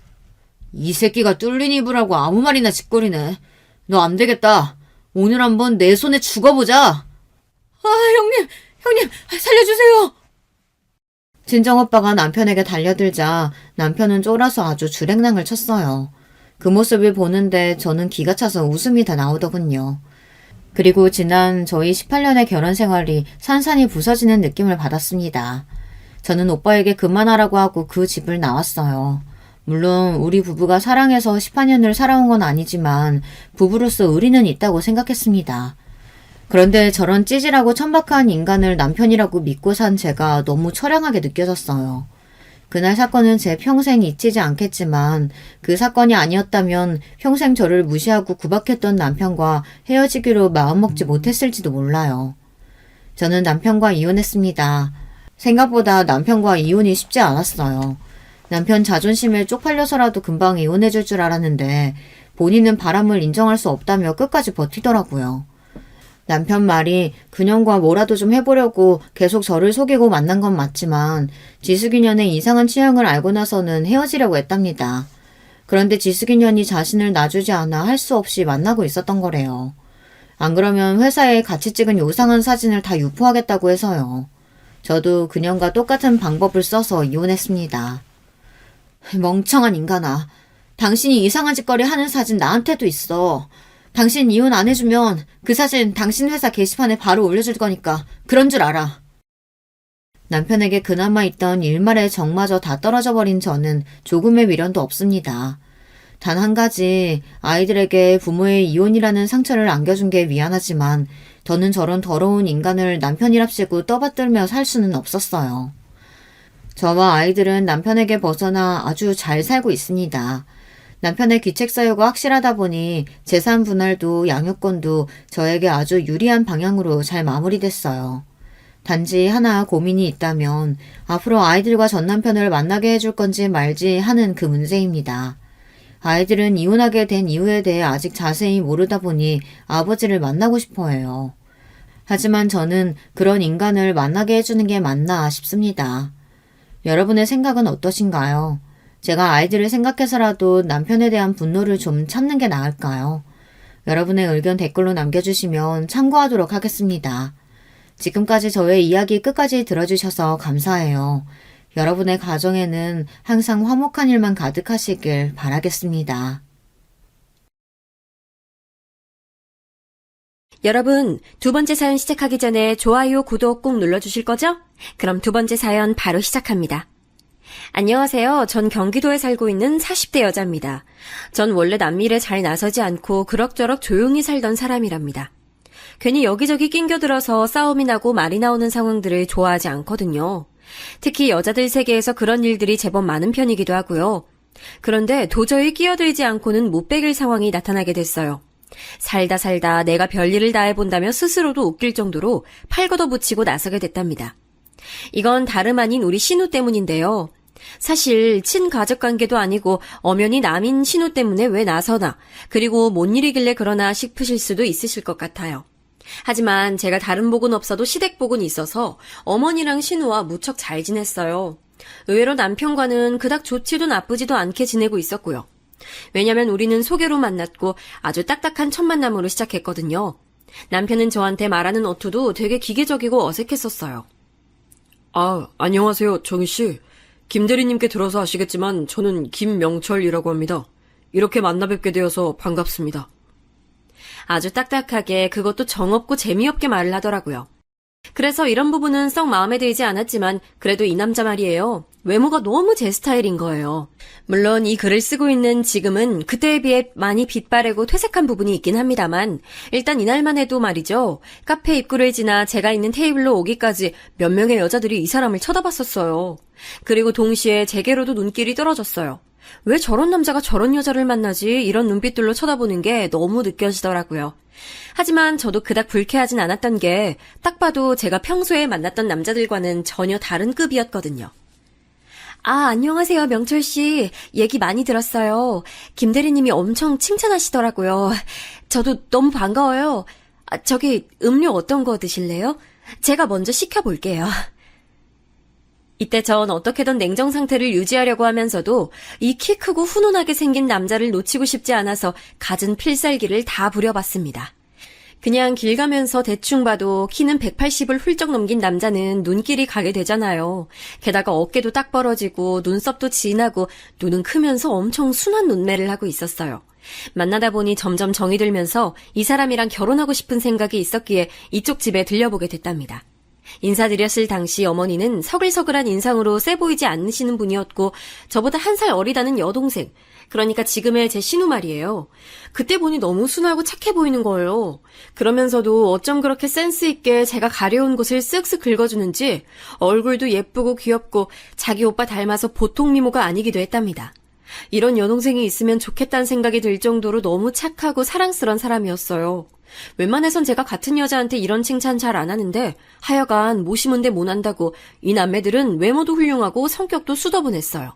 이 새끼가 뚫린 입을 하고 아무 말이나 짓거리네. 너 안 되겠다. 오늘 한번 내 손에 죽어보자. 형님, 살려주세요. 친정오빠가 남편에게 달려들자 남편은 쫄아서 아주 주랭랑을 쳤어요. 그 모습을 보는데 저는 기가 차서 웃음이 다 나오더군요. 그리고 지난 저희 18년의 결혼 생활이 산산이 부서지는 느낌을 받았습니다. 저는 오빠에게 그만하라고 하고 그 집을 나왔어요. 물론 우리 부부가 사랑해서 18년을 살아온 건 아니지만 부부로서 의리는 있다고 생각했습니다. 그런데 저런 찌질하고 천박한 인간을 남편이라고 믿고 산 제가 너무 처량하게 느껴졌어요. 그날 사건은 제 평생 잊히지 않겠지만 그 사건이 아니었다면 평생 저를 무시하고 구박했던 남편과 헤어지기로 마음먹지 못했을지도 몰라요. 저는 남편과 이혼했습니다. 생각보다 남편과 이혼이 쉽지 않았어요. 남편 자존심에 쪽팔려서라도 금방 이혼해줄 줄 알았는데 본인은 바람을 인정할 수 없다며 끝까지 버티더라고요. 남편 말이 그년과 뭐라도 좀 해보려고 계속 저를 속이고 만난 건 맞지만 지숙이년의 이상한 취향을 알고 나서는 헤어지려고 했답니다. 그런데 지숙이년이 자신을 놔주지 않아 할 수 없이 만나고 있었던 거래요. 안 그러면 회사에 같이 찍은 요상한 사진을 다 유포하겠다고 해서요. 저도 그년과 똑같은 방법을 써서 이혼했습니다. 멍청한 인간아. 당신이 이상한 짓거리 하는 사진 나한테도 있어. 당신 이혼 안 해주면 그 사진 당신 회사 게시판에 바로 올려줄 거니까 그런 줄 알아. 남편에게 그나마 있던 일말의 정마저 다 떨어져 버린 저는 조금의 미련도 없습니다. 단 한 가지 아이들에게 부모의 이혼이라는 상처를 안겨준 게 미안하지만 저는 저런 더러운 인간을 남편이랍시고 떠받들며 살 수는 없었어요. 저와 아이들은 남편에게 벗어나 아주 잘 살고 있습니다. 남편의 귀책 사유가 확실하다 보니 재산 분할도 양육권도 저에게 아주 유리한 방향으로 잘 마무리됐어요. 단지 하나 고민이 있다면 앞으로 아이들과 전 남편을 만나게 해줄 건지 말지 하는 그 문제입니다. 아이들은 이혼하게 된 이유에 대해 아직 자세히 모르다 보니 아버지를 만나고 싶어 해요. 하지만 저는 그런 인간을 만나게 해주는 게 맞나 싶습니다. 여러분의 생각은 어떠신가요? 제가 아이들을 생각해서라도 남편에 대한 분노를 좀 참는 게 나을까요? 여러분의 의견 댓글로 남겨주시면 참고하도록 하겠습니다. 지금까지 저의 이야기 끝까지 들어주셔서 감사해요. 여러분의 가정에는 항상 화목한 일만 가득하시길 바라겠습니다. 여러분, 두 번째 사연 시작하기 전에 좋아요, 구독 꼭 눌러주실 거죠? 그럼 두 번째 사연 바로 시작합니다. 안녕하세요. 전 경기도에 살고 있는 40대 여자입니다. 전 원래 남일에 잘 나서지 않고 그럭저럭 조용히 살던 사람이랍니다. 괜히 여기저기 낑겨들어서 싸움이 나고 말이 나오는 상황들을 좋아하지 않거든요. 특히 여자들 세계에서 그런 일들이 제법 많은 편이기도 하고요. 그런데 도저히 끼어들지 않고는 못 베길 상황이 나타나게 됐어요. 살다 내가 별일을 다 해본다며 스스로도 웃길 정도로 팔 걷어붙이고 나서게 됐답니다. 이건 다름 아닌 우리 신우 때문인데요. 사실 친가족 관계도 아니고 엄연히 남인 신우 때문에 왜 나서나, 그리고 뭔 일이길래 그러나 싶으실 수도 있으실 것 같아요. 하지만 제가 다른 복은 없어도 시댁 복은 있어서 어머니랑 신우와 무척 잘 지냈어요. 의외로 남편과는 그닥 좋지도 나쁘지도 않게 지내고 있었고요. 왜냐면 우리는 소개로 만났고 아주 딱딱한 첫 만남으로 시작했거든요. 남편은 저한테 말하는 어투도 되게 기계적이고 어색했었어요. 아, 안녕하세요, 정희씨. 김대리님께 들어서 아시겠지만 저는 김명철이라고 합니다. 이렇게 만나 뵙게 되어서 반갑습니다. 아주 딱딱하게, 그것도 정없고 재미없게 말을 하더라고요. 그래서 이런 부분은 썩 마음에 들지 않았지만 그래도 이 남자 말이에요. 외모가 너무 제 스타일인 거예요. 물론 이 글을 쓰고 있는 지금은 그때에 비해 많이 빛바래고 퇴색한 부분이 있긴 합니다만, 일단 이날만 해도 말이죠. 카페 입구를 지나 제가 있는 테이블로 오기까지 몇 명의 여자들이 이 사람을 쳐다봤었어요. 그리고 동시에 제게로도 눈길이 떨어졌어요. 왜 저런 남자가 저런 여자를 만나지? 이런 눈빛들로 쳐다보는 게 너무 느껴지더라고요. 하지만 저도 그닥 불쾌하진 않았던 게 딱 봐도 제가 평소에 만났던 남자들과는 전혀 다른 급이었거든요. 아, 안녕하세요, 명철씨. 얘기 많이 들었어요. 김대리님이 엄청 칭찬하시더라고요. 저도 너무 반가워요. 저기 음료 어떤 거 드실래요? 제가 먼저 시켜볼게요. 이때 전 어떻게든 냉정 상태를 유지하려고 하면서도 이 키 크고 훈훈하게 생긴 남자를 놓치고 싶지 않아서 갖은 필살기를 다 부려봤습니다. 그냥 길 가면서 대충 봐도 키는 180을 훌쩍 넘긴 남자는 눈길이 가게 되잖아요. 게다가 어깨도 딱 벌어지고 눈썹도 진하고 눈은 크면서 엄청 순한 눈매를 하고 있었어요. 만나다 보니 점점 정이 들면서 이 사람이랑 결혼하고 싶은 생각이 있었기에 이쪽 집에 들려보게 됐답니다. 인사드렸을 당시 어머니는 서글서글한 인상으로 세 보이지 않으시는 분이었고 저보다 1살 어리다는 여동생, 그러니까 지금의 제 신우 말이에요. 그때 보니 너무 순하고 착해 보이는 거예요. 그러면서도 어쩜 그렇게 센스 있게 제가 가려운 곳을 쓱쓱 긁어주는지 얼굴도 예쁘고 귀엽고 자기 오빠 닮아서 보통 미모가 아니기도 했답니다. 이런 여동생이 있으면 좋겠다는 생각이 들 정도로 너무 착하고 사랑스러운 사람이었어요. 웬만해선 제가 같은 여자한테 이런 칭찬 잘 안 하는데 하여간 모시문데 못한다고 이 남매들은 외모도 훌륭하고 성격도 수더분했어요.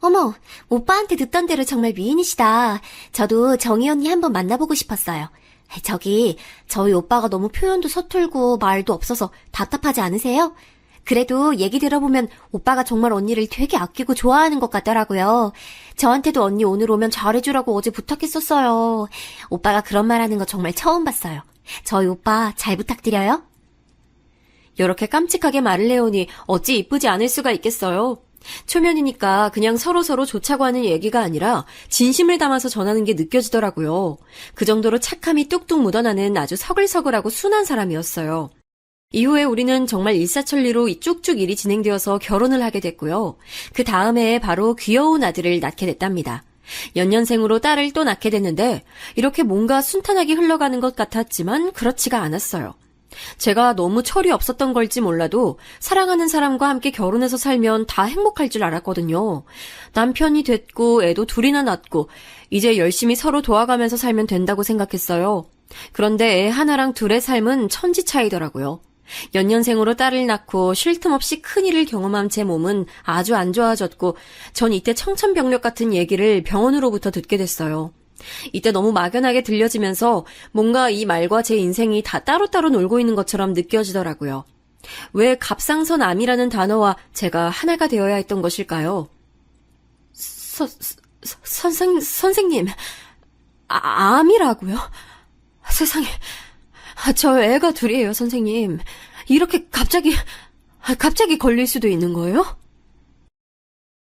어머, 오빠한테 듣던 대로 정말 미인이시다. 저도 정희 언니 한번 만나보고 싶었어요. 저희 오빠가 너무 표현도 서툴고 말도 없어서 답답하지 않으세요? 그래도 얘기 들어보면 오빠가 정말 언니를 되게 아끼고 좋아하는 것 같더라고요. 저한테도 언니 오늘 오면 잘해주라고 어제 부탁했었어요. 오빠가 그런 말 하는 거 정말 처음 봤어요. 저희 오빠 잘 부탁드려요. 이렇게 깜찍하게 말을 해오니 어찌 이쁘지 않을 수가 있겠어요. 초면이니까 그냥 서로서로 좋자고 하는 얘기가 아니라 진심을 담아서 전하는 게 느껴지더라고요. 그 정도로 착함이 뚝뚝 묻어나는 아주 서글서글하고 순한 사람이었어요. 이후에 우리는 정말 일사천리로 쭉쭉 일이 진행되어서 결혼을 하게 됐고요. 그 다음에 바로 귀여운 아들을 낳게 됐답니다. 연년생으로 딸을 또 낳게 됐는데 이렇게 뭔가 순탄하게 흘러가는 것 같았지만 그렇지가 않았어요. 제가 너무 철이 없었던 걸지 몰라도 사랑하는 사람과 함께 결혼해서 살면 다 행복할 줄 알았거든요. 남편이 됐고 애도 둘이나 낳고 이제 열심히 서로 도와가면서 살면 된다고 생각했어요. 그런데 애 하나랑 둘의 삶은 천지 차이더라고요. 연년생으로 딸을 낳고 쉴 틈 없이 큰일을 경험한 제 몸은 아주 안 좋아졌고 전 이때 청천벽력 같은 얘기를 병원으로부터 듣게 됐어요. 이때 너무 막연하게 들려지면서 뭔가 이 말과 제 인생이 다 따로따로 놀고 있는 것처럼 느껴지더라고요. 왜 갑상선암이라는 단어와 제가 하나가 되어야 했던 것일까요? 선생님, 암이라고요? 세상에, 저 애가 둘이에요, 선생님. 이렇게 갑자기 걸릴 수도 있는 거예요?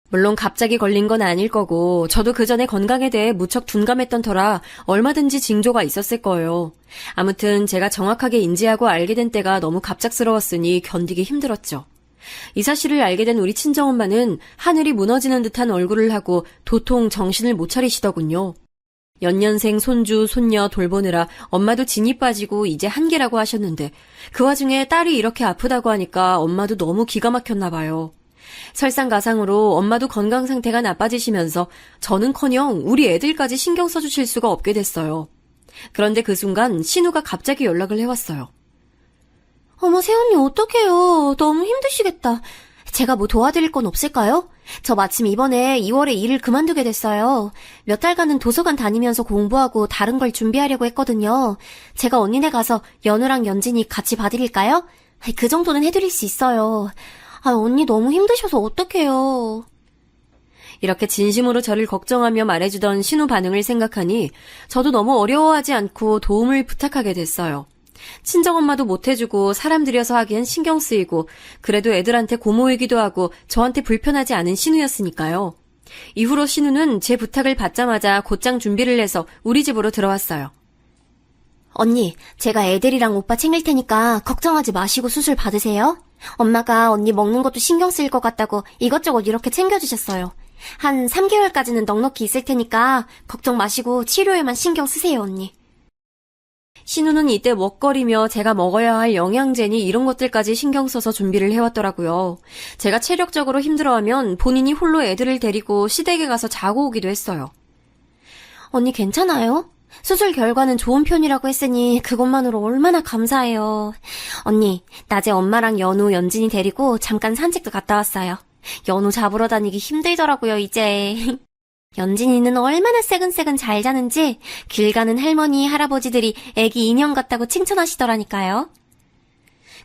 물론 갑자기 걸린 건 아닐 거고 저도 그 전에 건강에 대해 무척 둔감했던 터라 얼마든지 징조가 있었을 거예요. 아무튼 제가 정확하게 인지하고 알게 된 때가 너무 갑작스러웠으니 견디기 힘들었죠. 이 사실을 알게 된 우리 친정엄마는 하늘이 무너지는 듯한 얼굴을 하고 도통 정신을 못 차리시더군요. 연년생 손주, 손녀 돌보느라 엄마도 진이 빠지고 이제 한계라고 하셨는데 그 와중에 딸이 이렇게 아프다고 하니까 엄마도 너무 기가 막혔나 봐요. 설상가상으로 엄마도 건강 상태가 나빠지시면서 저는커녕 우리 애들까지 신경 써주실 수가 없게 됐어요. 그런데 그 순간 신우가 갑자기 연락을 해왔어요. 어머, 새언니 어떡해요. 너무 힘드시겠다. 제가 뭐 도와드릴 건 없을까요? 저 마침 이번에 2월에 일을 그만두게 됐어요. 몇 달간은 도서관 다니면서 공부하고 다른 걸 준비하려고 했거든요. 제가 언니네 가서 연우랑 연진이 같이 봐드릴까요? 그 정도는 해드릴 수 있어요. 언니 너무 힘드셔서 어떡해요. 이렇게 진심으로 저를 걱정하며 말해주던 신우 반응을 생각하니 저도 너무 어려워하지 않고 도움을 부탁하게 됐어요. 친정엄마도 못해주고 사람 들여서 하기엔 신경 쓰이고 그래도 애들한테 고모이기도 하고 저한테 불편하지 않은 신우였으니까요. 이후로 신우는 제 부탁을 받자마자 곧장 준비를 해서 우리 집으로 들어왔어요. 언니, 제가 애들이랑 오빠 챙길 테니까 걱정하지 마시고 수술 받으세요. 엄마가 언니 먹는 것도 신경 쓰일 것 같다고 이것저것 이렇게 챙겨주셨어요. 한 3개월까지는 넉넉히 있을 테니까 걱정 마시고 치료에만 신경 쓰세요, 언니. 신우는 이때 먹거리며 제가 먹어야 할 영양제니 이런 것들까지 신경 써서 준비를 해왔더라고요. 제가 체력적으로 힘들어하면 본인이 홀로 애들을 데리고 시댁에 가서 자고 오기도 했어요. 언니 괜찮아요? 수술 결과는 좋은 편이라고 했으니 그것만으로 얼마나 감사해요. 언니, 낮에 엄마랑 연우, 연진이 데리고 잠깐 산책도 갔다 왔어요. 연우 잡으러 다니기 힘들더라고요, 이제. 연진이는 얼마나 새근새근 잘 자는지 길 가는 할머니, 할아버지들이 애기 인형 같다고 칭찬하시더라니까요.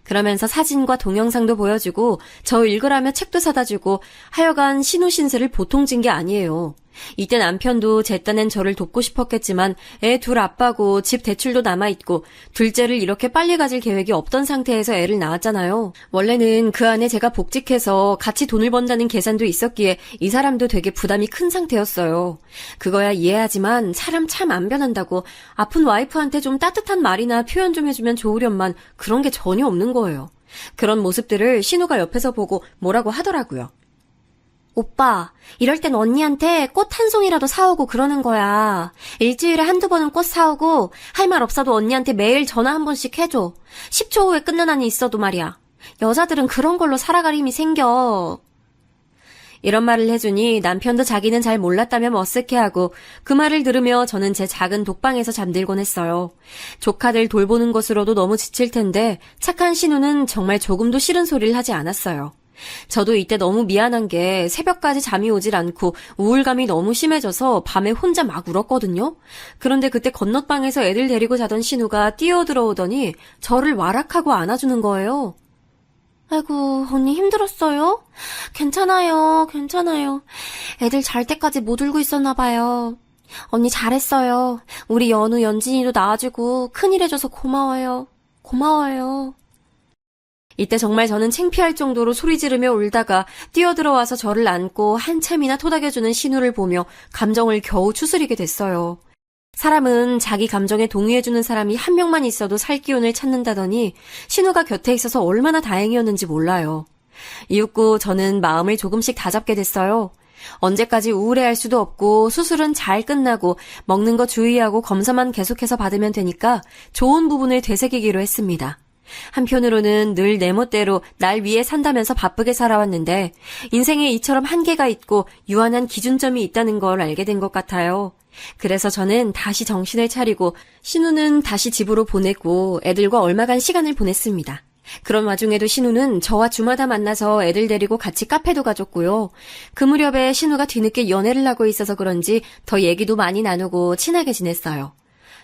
그러면서 사진과 동영상도 보여주고 저 읽으라며 책도 사다 주고 하여간 신우 신세를 보통 진 게 아니에요. 이때 남편도 제 딴엔 저를 돕고 싶었겠지만 애 둘 아빠고 집 대출도 남아있고 둘째를 이렇게 빨리 가질 계획이 없던 상태에서 애를 낳았잖아요. 원래는 그 안에 제가 복직해서 같이 돈을 번다는 계산도 있었기에 이 사람도 되게 부담이 큰 상태였어요. 그거야 이해하지만 사람 참 안 변한다고 아픈 와이프한테 좀 따뜻한 말이나 표현 좀 해주면 좋으련만 그런 게 전혀 없는 거예요. 그런 모습들을 신우가 옆에서 보고 뭐라고 하더라고요. 오빠, 이럴 땐 언니한테 꽃 한 송이라도 사오고 그러는 거야. 일주일에 한두 번은 꽃 사오고 할 말 없어도 언니한테 매일 전화 한 번씩 해줘. 10초 후에 끊는 한이 있어도 말이야. 여자들은 그런 걸로 살아갈 힘이 생겨. 이런 말을 해주니 남편도 자기는 잘 몰랐다며 머쓱해하고 그 말을 들으며 저는 제 작은 독방에서 잠들곤 했어요. 조카들 돌보는 것으로도 너무 지칠 텐데 착한 신우는 정말 조금도 싫은 소리를 하지 않았어요. 저도 이때 너무 미안한 게 새벽까지 잠이 오질 않고 우울감이 너무 심해져서 밤에 혼자 막 울었거든요. 그런데 그때 건너방에서 애들 데리고 자던 신우가 뛰어들어오더니 저를 와락하고 안아주는 거예요. 아이고, 언니 힘들었어요? 괜찮아요, 괜찮아요. 애들 잘 때까지 못 울고 있었나 봐요. 언니 잘했어요. 우리 연우, 연진이도 낳아주고 큰일 해줘서 고마워요. 고마워요. 이때 정말 저는 창피할 정도로 소리 지르며 울다가 뛰어들어와서 저를 안고 한참이나 토닥여주는 신우를 보며 감정을 겨우 추스리게 됐어요. 사람은 자기 감정에 동의해주는 사람이 한 명만 있어도 살 기운을 찾는다더니 신우가 곁에 있어서 얼마나 다행이었는지 몰라요. 이윽고 저는 마음을 조금씩 다잡게 됐어요. 언제까지 우울해할 수도 없고 수술은 잘 끝나고 먹는 거 주의하고 검사만 계속해서 받으면 되니까 좋은 부분을 되새기기로 했습니다. 한편으로는 늘 내 멋대로 날 위해 산다면서 바쁘게 살아왔는데 인생에 이처럼 한계가 있고 유한한 기준점이 있다는 걸 알게 된 것 같아요. 그래서 저는 다시 정신을 차리고 신우는 다시 집으로 보내고 애들과 얼마간 시간을 보냈습니다. 그런 와중에도 신우는 저와 주마다 만나서 애들 데리고 같이 카페도 가줬고요. 그 무렵에 신우가 뒤늦게 연애를 하고 있어서 그런지 더 얘기도 많이 나누고 친하게 지냈어요.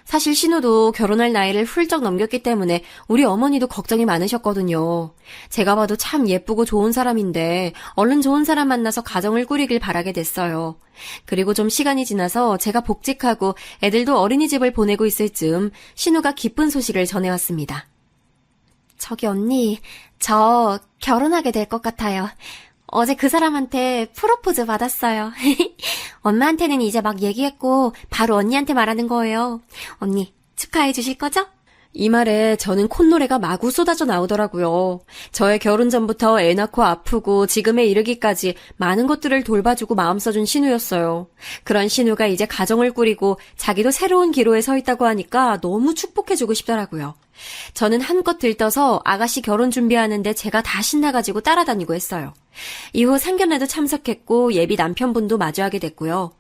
사실 신우도 결혼할 나이를 훌쩍 넘겼기 때문에 우리 어머니도 걱정이 많으셨거든요. 제가 봐도 참 예쁘고 좋은 사람인데 얼른 좋은 사람 만나서 가정을 꾸리길 바라게 됐어요. 그리고 좀 시간이 지나서 제가 복직하고 애들도 어린이집을 보내고 있을 즈음 신우가 기쁜 소식을 전해왔습니다. 저기 언니, 저 결혼하게 될 것 같아요. 어제 그 사람한테 프로포즈 받았어요. 엄마한테는 이제 막 얘기했고 바로 언니한테 말하는 거예요. 언니 축하해 주실 거죠? 이 말에 저는 콧노래가 마구 쏟아져 나오더라고요. 저의 결혼 전부터 애 낳고 아프고 지금에 이르기까지 많은 것들을 돌봐주고 마음 써준 신우였어요. 그런 신우가 이제 가정을 꾸리고 자기도 새로운 기로에 서 있다고 하니까 너무 축복해주고 싶더라고요. 저는 한껏 들떠서 아가씨 결혼 준비하는데 제가 다 신나가지고 따라다니고 했어요. 이후 상견례도 참석했고 예비 남편분도 마주하게 됐고요.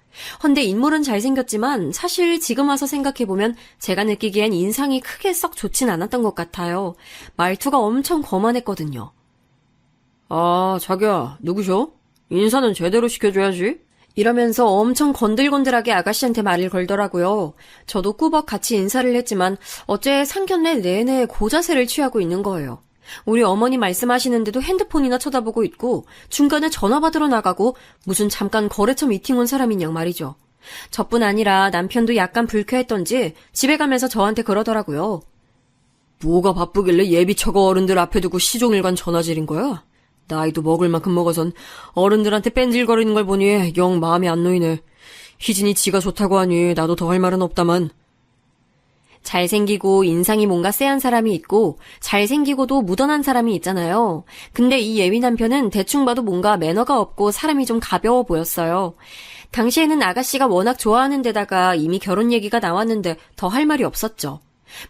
헌데 인물은 잘생겼지만 사실 지금 와서 생각해보면 제가 느끼기엔 인상이 크게 썩 좋진 않았던 것 같아요. 말투가 엄청 거만했거든요. 아, 자기야, 누구셔? 인사는 제대로 시켜줘야지. 이러면서 엄청 건들건들하게 아가씨한테 말을 걸더라고요. 저도 꾸벅 같이 인사를 했지만 어째 상견례 내내 고자세를 취하고 있는 거예요. 우리 어머니 말씀하시는데도 핸드폰이나 쳐다보고 있고 중간에 전화 받으러 나가고 무슨 잠깐 거래처 미팅 온 사람인 양 말이죠. 저뿐 아니라 남편도 약간 불쾌했던지 집에 가면서 저한테 그러더라고요. 뭐가 바쁘길래 예비 처거 어른들 앞에 두고 시종일관 전화질인 거야? 나이도 먹을 만큼 먹어선 어른들한테 뺀질거리는 걸 보니 영 마음이 안 놓이네. 희진이 지가 좋다고 하니 나도 더 할 말은 없다만. 잘생기고 인상이 뭔가 쎄한 사람이 있고 잘생기고도 무던한 사람이 있잖아요. 근데 이 예비 남편은 대충 봐도 뭔가 매너가 없고 사람이 좀 가벼워 보였어요. 당시에는 아가씨가 워낙 좋아하는 데다가 이미 결혼 얘기가 나왔는데 더 할 말이 없었죠.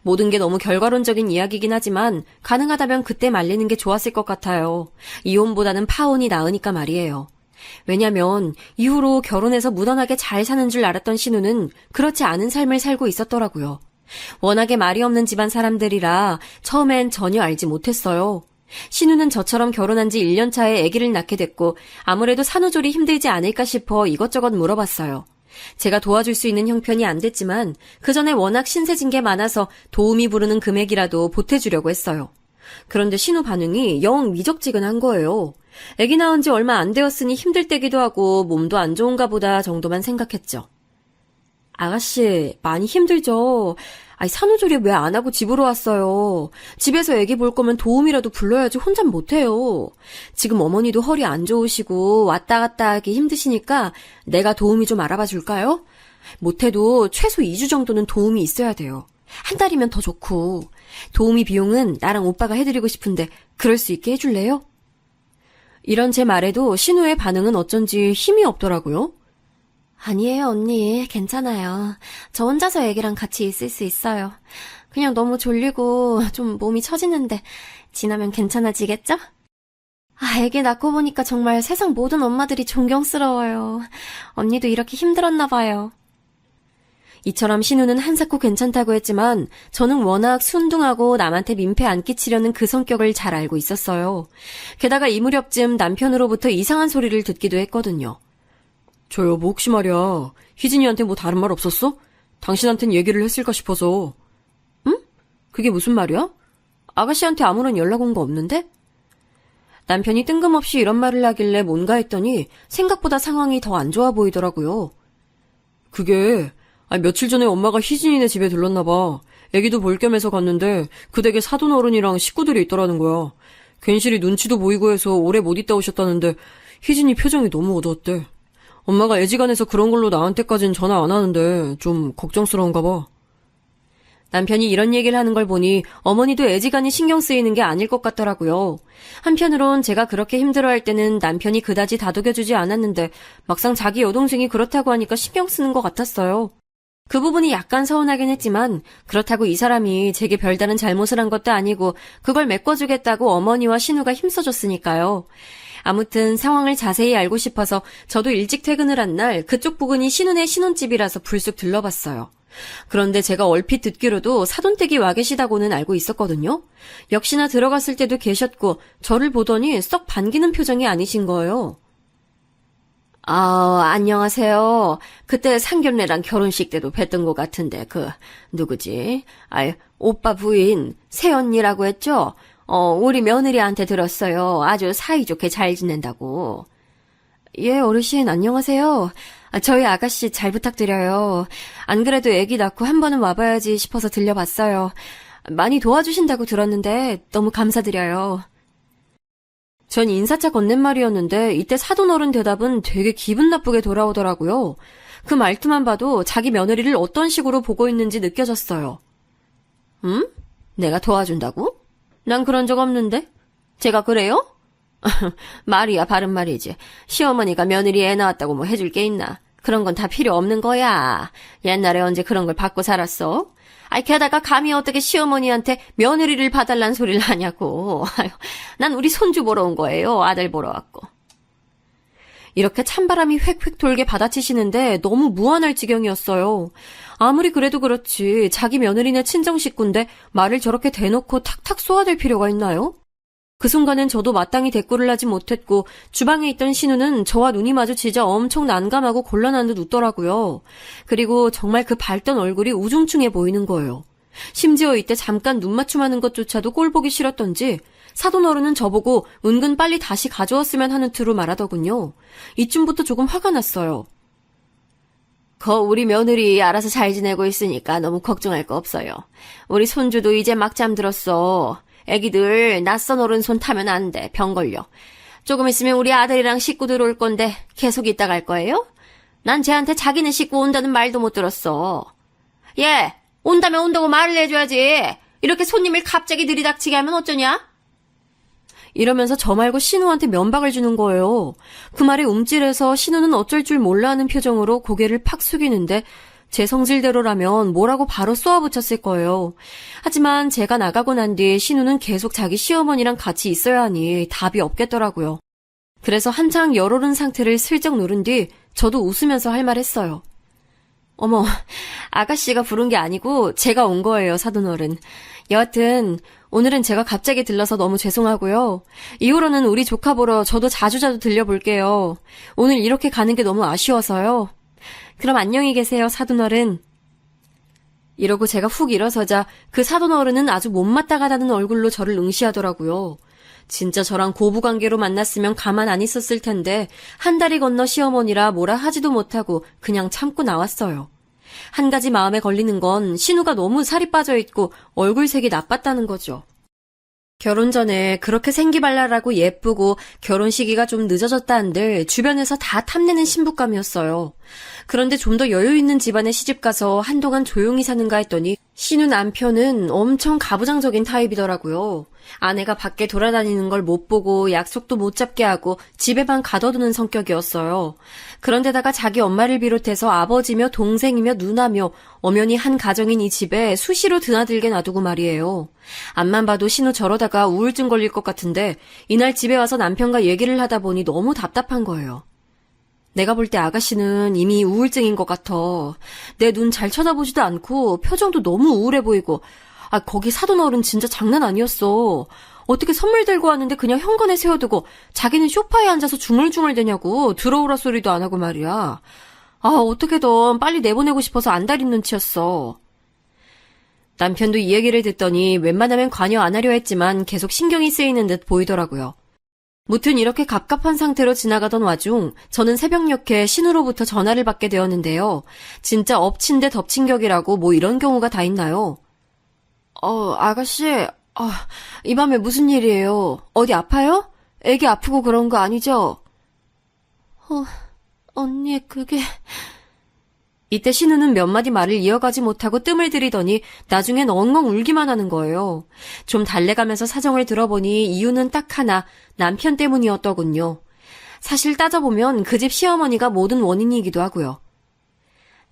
모든 게 너무 결과론적인 이야기긴 하지만 가능하다면 그때 말리는 게 좋았을 것 같아요. 이혼보다는 파혼이 나으니까 말이에요. 왜냐면 이후로 결혼해서 무던하게 잘 사는 줄 알았던 신우는 그렇지 않은 삶을 살고 있었더라고요. 워낙에 말이 없는 집안 사람들이라 처음엔 전혀 알지 못했어요. 신우는 저처럼 결혼한 지 1년 차에 아기를 낳게 됐고 아무래도 산후조리 힘들지 않을까 싶어 이것저것 물어봤어요. 제가 도와줄 수 있는 형편이 안 됐지만 그 전에 워낙 신세진 게 많아서 도움이 부르는 금액이라도 보태주려고 했어요. 그런데 신우 반응이 영 미적지근한 거예요. 아기 낳은 지 얼마 안 되었으니 힘들 때기도 하고 몸도 안 좋은가 보다 정도만 생각했죠. 아가씨 많이 힘들죠? 산후조리 왜 안 하고 집으로 왔어요? 집에서 아기 볼 거면 도움이라도 불러야지 혼잣 못해요. 지금 어머니도 허리 안 좋으시고 왔다 갔다 하기 힘드시니까 내가 도움이 좀 알아봐 줄까요? 못해도 최소 2주 정도는 도움이 있어야 돼요. 한 달이면 더 좋고. 도우미 비용은 나랑 오빠가 해드리고 싶은데 그럴 수 있게 해줄래요? 이런 제 말에도 신우의 반응은 어쩐지 힘이 없더라고요. 아니에요, 언니. 괜찮아요. 저 혼자서 애기랑 같이 있을 수 있어요. 그냥 너무 졸리고 좀 몸이 처지는데 지나면 괜찮아지겠죠? 애기 낳고 보니까 정말 세상 모든 엄마들이 존경스러워요. 언니도 이렇게 힘들었나 봐요. 이처럼 신우는 한사코 괜찮다고 했지만 저는 워낙 순둥하고 남한테 민폐 안 끼치려는 그 성격을 잘 알고 있었어요. 게다가 이 무렵쯤 남편으로부터 이상한 소리를 듣기도 했거든요. 저 여보 혹시 말이야 희진이한테 뭐 다른 말 없었어? 당신한텐 얘기를 했을까 싶어서. 응? 그게 무슨 말이야? 아가씨한테 아무런 연락 온 거 없는데? 남편이 뜬금없이 이런 말을 하길래 뭔가 했더니 생각보다 상황이 더 안 좋아 보이더라고요. 그게 며칠 전에 엄마가 희진이네 집에 들렀나 봐. 애기도 볼 겸해서 갔는데 그 댁에 사돈 어른이랑 식구들이 있더라는 거야. 괜시리 눈치도 보이고 해서 오래 못 있다 오셨다는데 희진이 표정이 너무 어두웠대. 엄마가 애지간해서 그런 걸로 나한테까진 전화 안 하는데 좀 걱정스러운가 봐. 남편이 이런 얘기를 하는 걸 보니 어머니도 애지간히 신경 쓰이는 게 아닐 것 같더라고요. 한편으론 제가 그렇게 힘들어할 때는 남편이 그다지 다독여주지 않았는데 막상 자기 여동생이 그렇다고 하니까 신경 쓰는 것 같았어요. 그 부분이 약간 서운하긴 했지만 그렇다고 이 사람이 제게 별다른 잘못을 한 것도 아니고 그걸 메꿔주겠다고 어머니와 신우가 힘써줬으니까요. 아무튼 상황을 자세히 알고 싶어서 저도 일찍 퇴근을 한 날 그쪽 부근이 신우네 신혼집이라서 불쑥 들러봤어요. 그런데 제가 얼핏 듣기로도 사돈댁이 와 계시다고는 알고 있었거든요. 역시나 들어갔을 때도 계셨고 저를 보더니 썩 반기는 표정이 아니신 거예요. 안녕하세요. 그때 상견례랑 결혼식 때도 뵀던 것 같은데 누구지? 오빠 부인 새언니라고 했죠? 우리 며느리한테 들었어요. 아주 사이좋게 잘 지낸다고. 예, 어르신 안녕하세요. 저희 아가씨 잘 부탁드려요. 안 그래도 아기 낳고 한 번은 와봐야지 싶어서 들려봤어요. 많이 도와주신다고 들었는데 너무 감사드려요. 전 인사차 건넨 말이었는데 이때 사돈어른 대답은 되게 기분 나쁘게 돌아오더라고요. 그 말투만 봐도 자기 며느리를 어떤 식으로 보고 있는지 느껴졌어요. 내가 도와준다고? 난 그런 적 없는데. 제가 그래요? 말이야, 바른 말이지. 시어머니가 며느리 애 낳았다고 뭐 해줄 게 있나. 그런 건 다 필요 없는 거야. 옛날에 언제 그런 걸 받고 살았어? 아이, 게다가 감히 어떻게 시어머니한테 며느리를 봐달란 소리를 하냐고. 아유, 난 우리 손주 보러 온 거예요. 아들 보러 왔고. 이렇게 찬바람이 획획 돌게 받아치시는데 너무 무안할 지경이었어요. 아무리 그래도 그렇지 자기 며느리네 친정 식구인데 말을 저렇게 대놓고 탁탁 쏘아댈 필요가 있나요? 그 순간엔 저도 마땅히 대꾸를 하지 못했고 주방에 있던 신우는 저와 눈이 마주치자 엄청 난감하고 곤란한 듯 웃더라고요. 그리고 정말 그 밝던 얼굴이 우중충해 보이는 거예요. 심지어 이때 잠깐 눈 맞춤하는 것조차도 꼴보기 싫었던지 사돈어른은 저보고 은근 빨리 다시 가져왔으면 하는 투로 말하더군요. 이쯤부터 조금 화가 났어요. 우리 며느리 알아서 잘 지내고 있으니까 너무 걱정할 거 없어요. 우리 손주도 이제 막 잠들었어. 애기들 낯선 어른 손 타면 안 돼. 병 걸려. 조금 있으면 우리 아들이랑 식구들 올 건데 계속 있다 갈 거예요? 난 쟤한테 자기네 식구 온다는 말도 못 들었어. 얘, 온다면 온다고 말을 해줘야지. 이렇게 손님을 갑자기 들이닥치게 하면 어쩌냐? 이러면서 저 말고 신우한테 면박을 주는 거예요. 그 말에 움찔해서 신우는 어쩔 줄 몰라 하는 표정으로 고개를 팍 숙이는데 제 성질대로라면 뭐라고 바로 쏘아붙였을 거예요. 하지만 제가 나가고 난 뒤 신우는 계속 자기 시어머니랑 같이 있어야 하니 답이 없겠더라고요. 그래서 한창 열오른 상태를 슬쩍 누른 뒤 저도 웃으면서 할 말 했어요. 어머, 아가씨가 부른 게 아니고 제가 온 거예요, 사돈어른. 여하튼 오늘은 제가 갑자기 들러서 너무 죄송하고요. 이후로는 우리 조카 보러 저도 자주자주 들려볼게요. 오늘 이렇게 가는 게 너무 아쉬워서요. 그럼 안녕히 계세요, 사돈어른. 이러고 제가 훅 일어서자 그 사돈어른은 아주 못마땅하다는 얼굴로 저를 응시하더라고요. 진짜 저랑 고부관계로 만났으면 가만 안 있었을 텐데 한 다리 건너 시어머니라 뭐라 하지도 못하고 그냥 참고 나왔어요. 한 가지 마음에 걸리는 건 신우가 너무 살이 빠져있고 얼굴색이 나빴다는 거죠. 결혼 전에 그렇게 생기발랄하고 예쁘고 결혼 시기가 좀 늦어졌다 한들 주변에서 다 탐내는 신부감이었어요. 그런데 좀 더 여유 있는 집안에 시집가서 한동안 조용히 사는가 했더니 신우 남편은 엄청 가부장적인 타입이더라고요. 아내가 밖에 돌아다니는 걸 못 보고 약속도 못 잡게 하고 집에만 가둬두는 성격이었어요. 그런데다가 자기 엄마를 비롯해서 아버지며 동생이며 누나며 엄연히 한 가정인 이 집에 수시로 드나들게 놔두고 말이에요. 앞만 봐도 신우 저러다가 우울증 걸릴 것 같은데 이날 집에 와서 남편과 얘기를 하다 보니 너무 답답한 거예요. 내가 볼 때 아가씨는 이미 우울증인 것 같아. 내 눈 잘 쳐다보지도 않고 표정도 너무 우울해 보이고 거기 사돈어른 진짜 장난 아니었어. 어떻게 선물 들고 왔는데 그냥 현관에 세워두고 자기는 소파에 앉아서 중얼중얼대냐고 들어오라 소리도 안 하고 말이야. 어떻게든 빨리 내보내고 싶어서 안달인 눈치였어. 남편도 이 얘기를 듣더니 웬만하면 관여 안 하려 했지만 계속 신경이 쓰이는 듯 보이더라고요. 무튼 이렇게 갑갑한 상태로 지나가던 와중 저는 새벽녘에 신우로부터 전화를 받게 되었는데요. 진짜 엎친 데 덮친 격이라고 뭐 이런 경우가 다 있나요? 아가씨, 이 밤에 무슨 일이에요? 어디 아파요? 애기 아프고 그런 거 아니죠? 언니, 그게... 이때 신우는 몇 마디 말을 이어가지 못하고 뜸을 들이더니 나중엔 엉엉 울기만 하는 거예요. 좀 달래가면서 사정을 들어보니 이유는 딱 하나, 남편 때문이었더군요. 사실 따져보면 그 집 시어머니가 모든 원인이기도 하고요.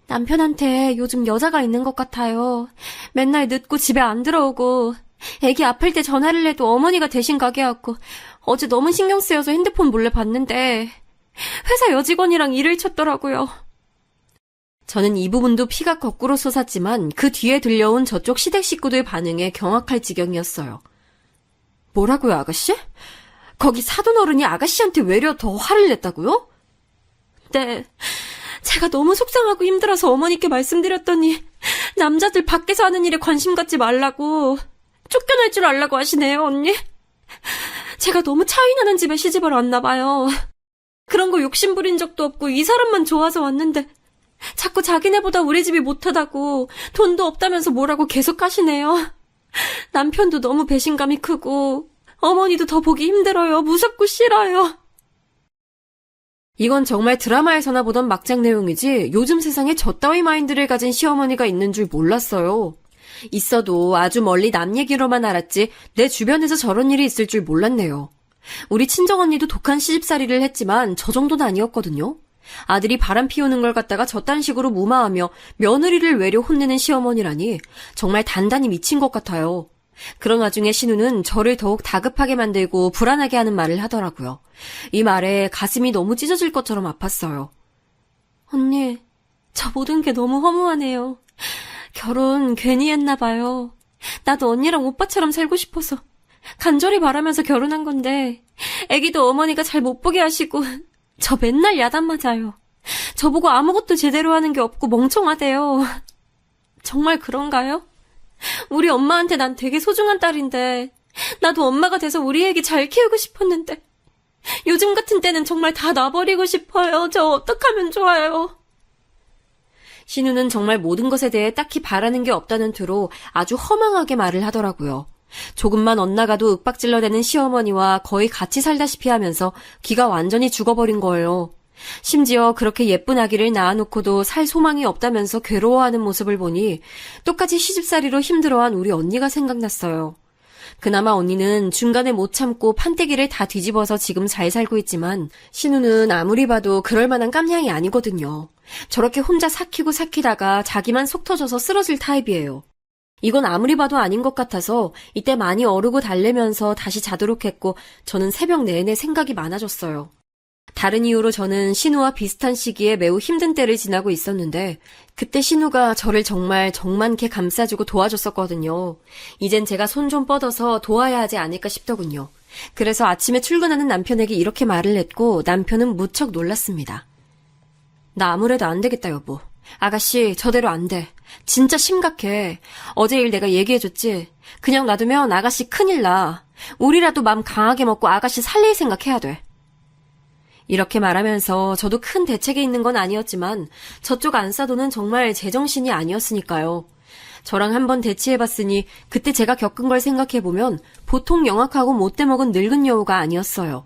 남편한테 요즘 여자가 있는 것 같아요. 맨날 늦고 집에 안 들어오고 애기 아플 때 전화를 해도 어머니가 대신 가게 하고 어제 너무 신경 쓰여서 핸드폰 몰래 봤는데 회사 여직원이랑 일을 쳤더라고요. 저는 이 부분도 피가 거꾸로 솟았지만 그 뒤에 들려온 저쪽 시댁 식구들 반응에 경악할 지경이었어요. 뭐라고요, 아가씨? 거기 사돈어른이 아가씨한테 외려 더 화를 냈다고요? 네. 제가 너무 속상하고 힘들어서 어머니께 말씀드렸더니 남자들 밖에서 하는 일에 관심 갖지 말라고 쫓겨날 줄 알라고 하시네요, 언니. 제가 너무 차이나는 집에 시집을 왔나 봐요. 그런 거 욕심 부린 적도 없고 이 사람만 좋아서 왔는데 자꾸 자기네보다 우리 집이 못하다고 돈도 없다면서 뭐라고 계속 하시네요. 남편도 너무 배신감이 크고 어머니도 더 보기 힘들어요. 무섭고 싫어요. 이건 정말 드라마에서나 보던 막장 내용이지 요즘 세상에 저 따위 마인드를 가진 시어머니가 있는 줄 몰랐어요. 있어도 아주 멀리 남 얘기로만 알았지 내 주변에서 저런 일이 있을 줄 몰랐네요. 우리 친정언니도 독한 시집살이를 했지만 저 정도는 아니었거든요. 아들이 바람 피우는 걸 갖다가 저딴 식으로 무마하며 며느리를 외려 혼내는 시어머니라니 정말 단단히 미친 것 같아요. 그런 와중에 신우는 저를 더욱 다급하게 만들고 불안하게 하는 말을 하더라고요. 이 말에 가슴이 너무 찢어질 것처럼 아팠어요. 언니, 저 모든 게 너무 허무하네요. 결혼 괜히 했나 봐요. 나도 언니랑 오빠처럼 살고 싶어서 간절히 바라면서 결혼한 건데 애기도 어머니가 잘 못 보게 하시고 저 맨날 야단 맞아요. 저보고 아무것도 제대로 하는 게 없고 멍청하대요. 정말 그런가요? 우리 엄마한테 난 되게 소중한 딸인데 나도 엄마가 돼서 우리 애기 잘 키우고 싶었는데 요즘 같은 때는 정말 다 놔버리고 싶어요. 저 어떡하면 좋아요? 신우는 정말 모든 것에 대해 딱히 바라는 게 없다는 투로 아주 허망하게 말을 하더라고요. 조금만 엇나가도 윽박질러대는 시어머니와 거의 같이 살다시피 하면서 기가 완전히 죽어버린 거예요. 심지어 그렇게 예쁜 아기를 낳아놓고도 살 소망이 없다면서 괴로워하는 모습을 보니 똑같이 시집살이로 힘들어한 우리 언니가 생각났어요. 그나마 언니는 중간에 못 참고 판때기를 다 뒤집어서 지금 잘 살고 있지만 신우는 아무리 봐도 그럴 만한 깜냥이 아니거든요. 저렇게 혼자 삭히다가 자기만 속 터져서 쓰러질 타입이에요. 이건 아무리 봐도 아닌 것 같아서 이때 많이 어르고 달래면서 다시 자도록 했고 저는 새벽 내내 생각이 많아졌어요. 다른 이유로 저는 신우와 비슷한 시기에 매우 힘든 때를 지나고 있었는데 그때 신우가 저를 정말 정만케 감싸주고 도와줬었거든요. 이젠 제가 손 좀 뻗어서 도와야 하지 않을까 싶더군요. 그래서 아침에 출근하는 남편에게 이렇게 말을 했고 남편은 무척 놀랐습니다. 나 아무래도 안 되겠다 여보. 아가씨 저대로 안 돼. 진짜 심각해. 어제 일 내가 얘기해줬지. 그냥 놔두면 아가씨 큰일 나. 우리라도 맘 강하게 먹고 아가씨 살릴 생각해야 돼. 이렇게 말하면서 저도 큰 대책이 있는 건 아니었지만 저쪽 안사도는 정말 제정신이 아니었으니까요. 저랑 한번 대치해봤으니 그때 제가 겪은 걸 생각해보면 보통 영악하고 못돼 먹은 늙은 여우가 아니었어요.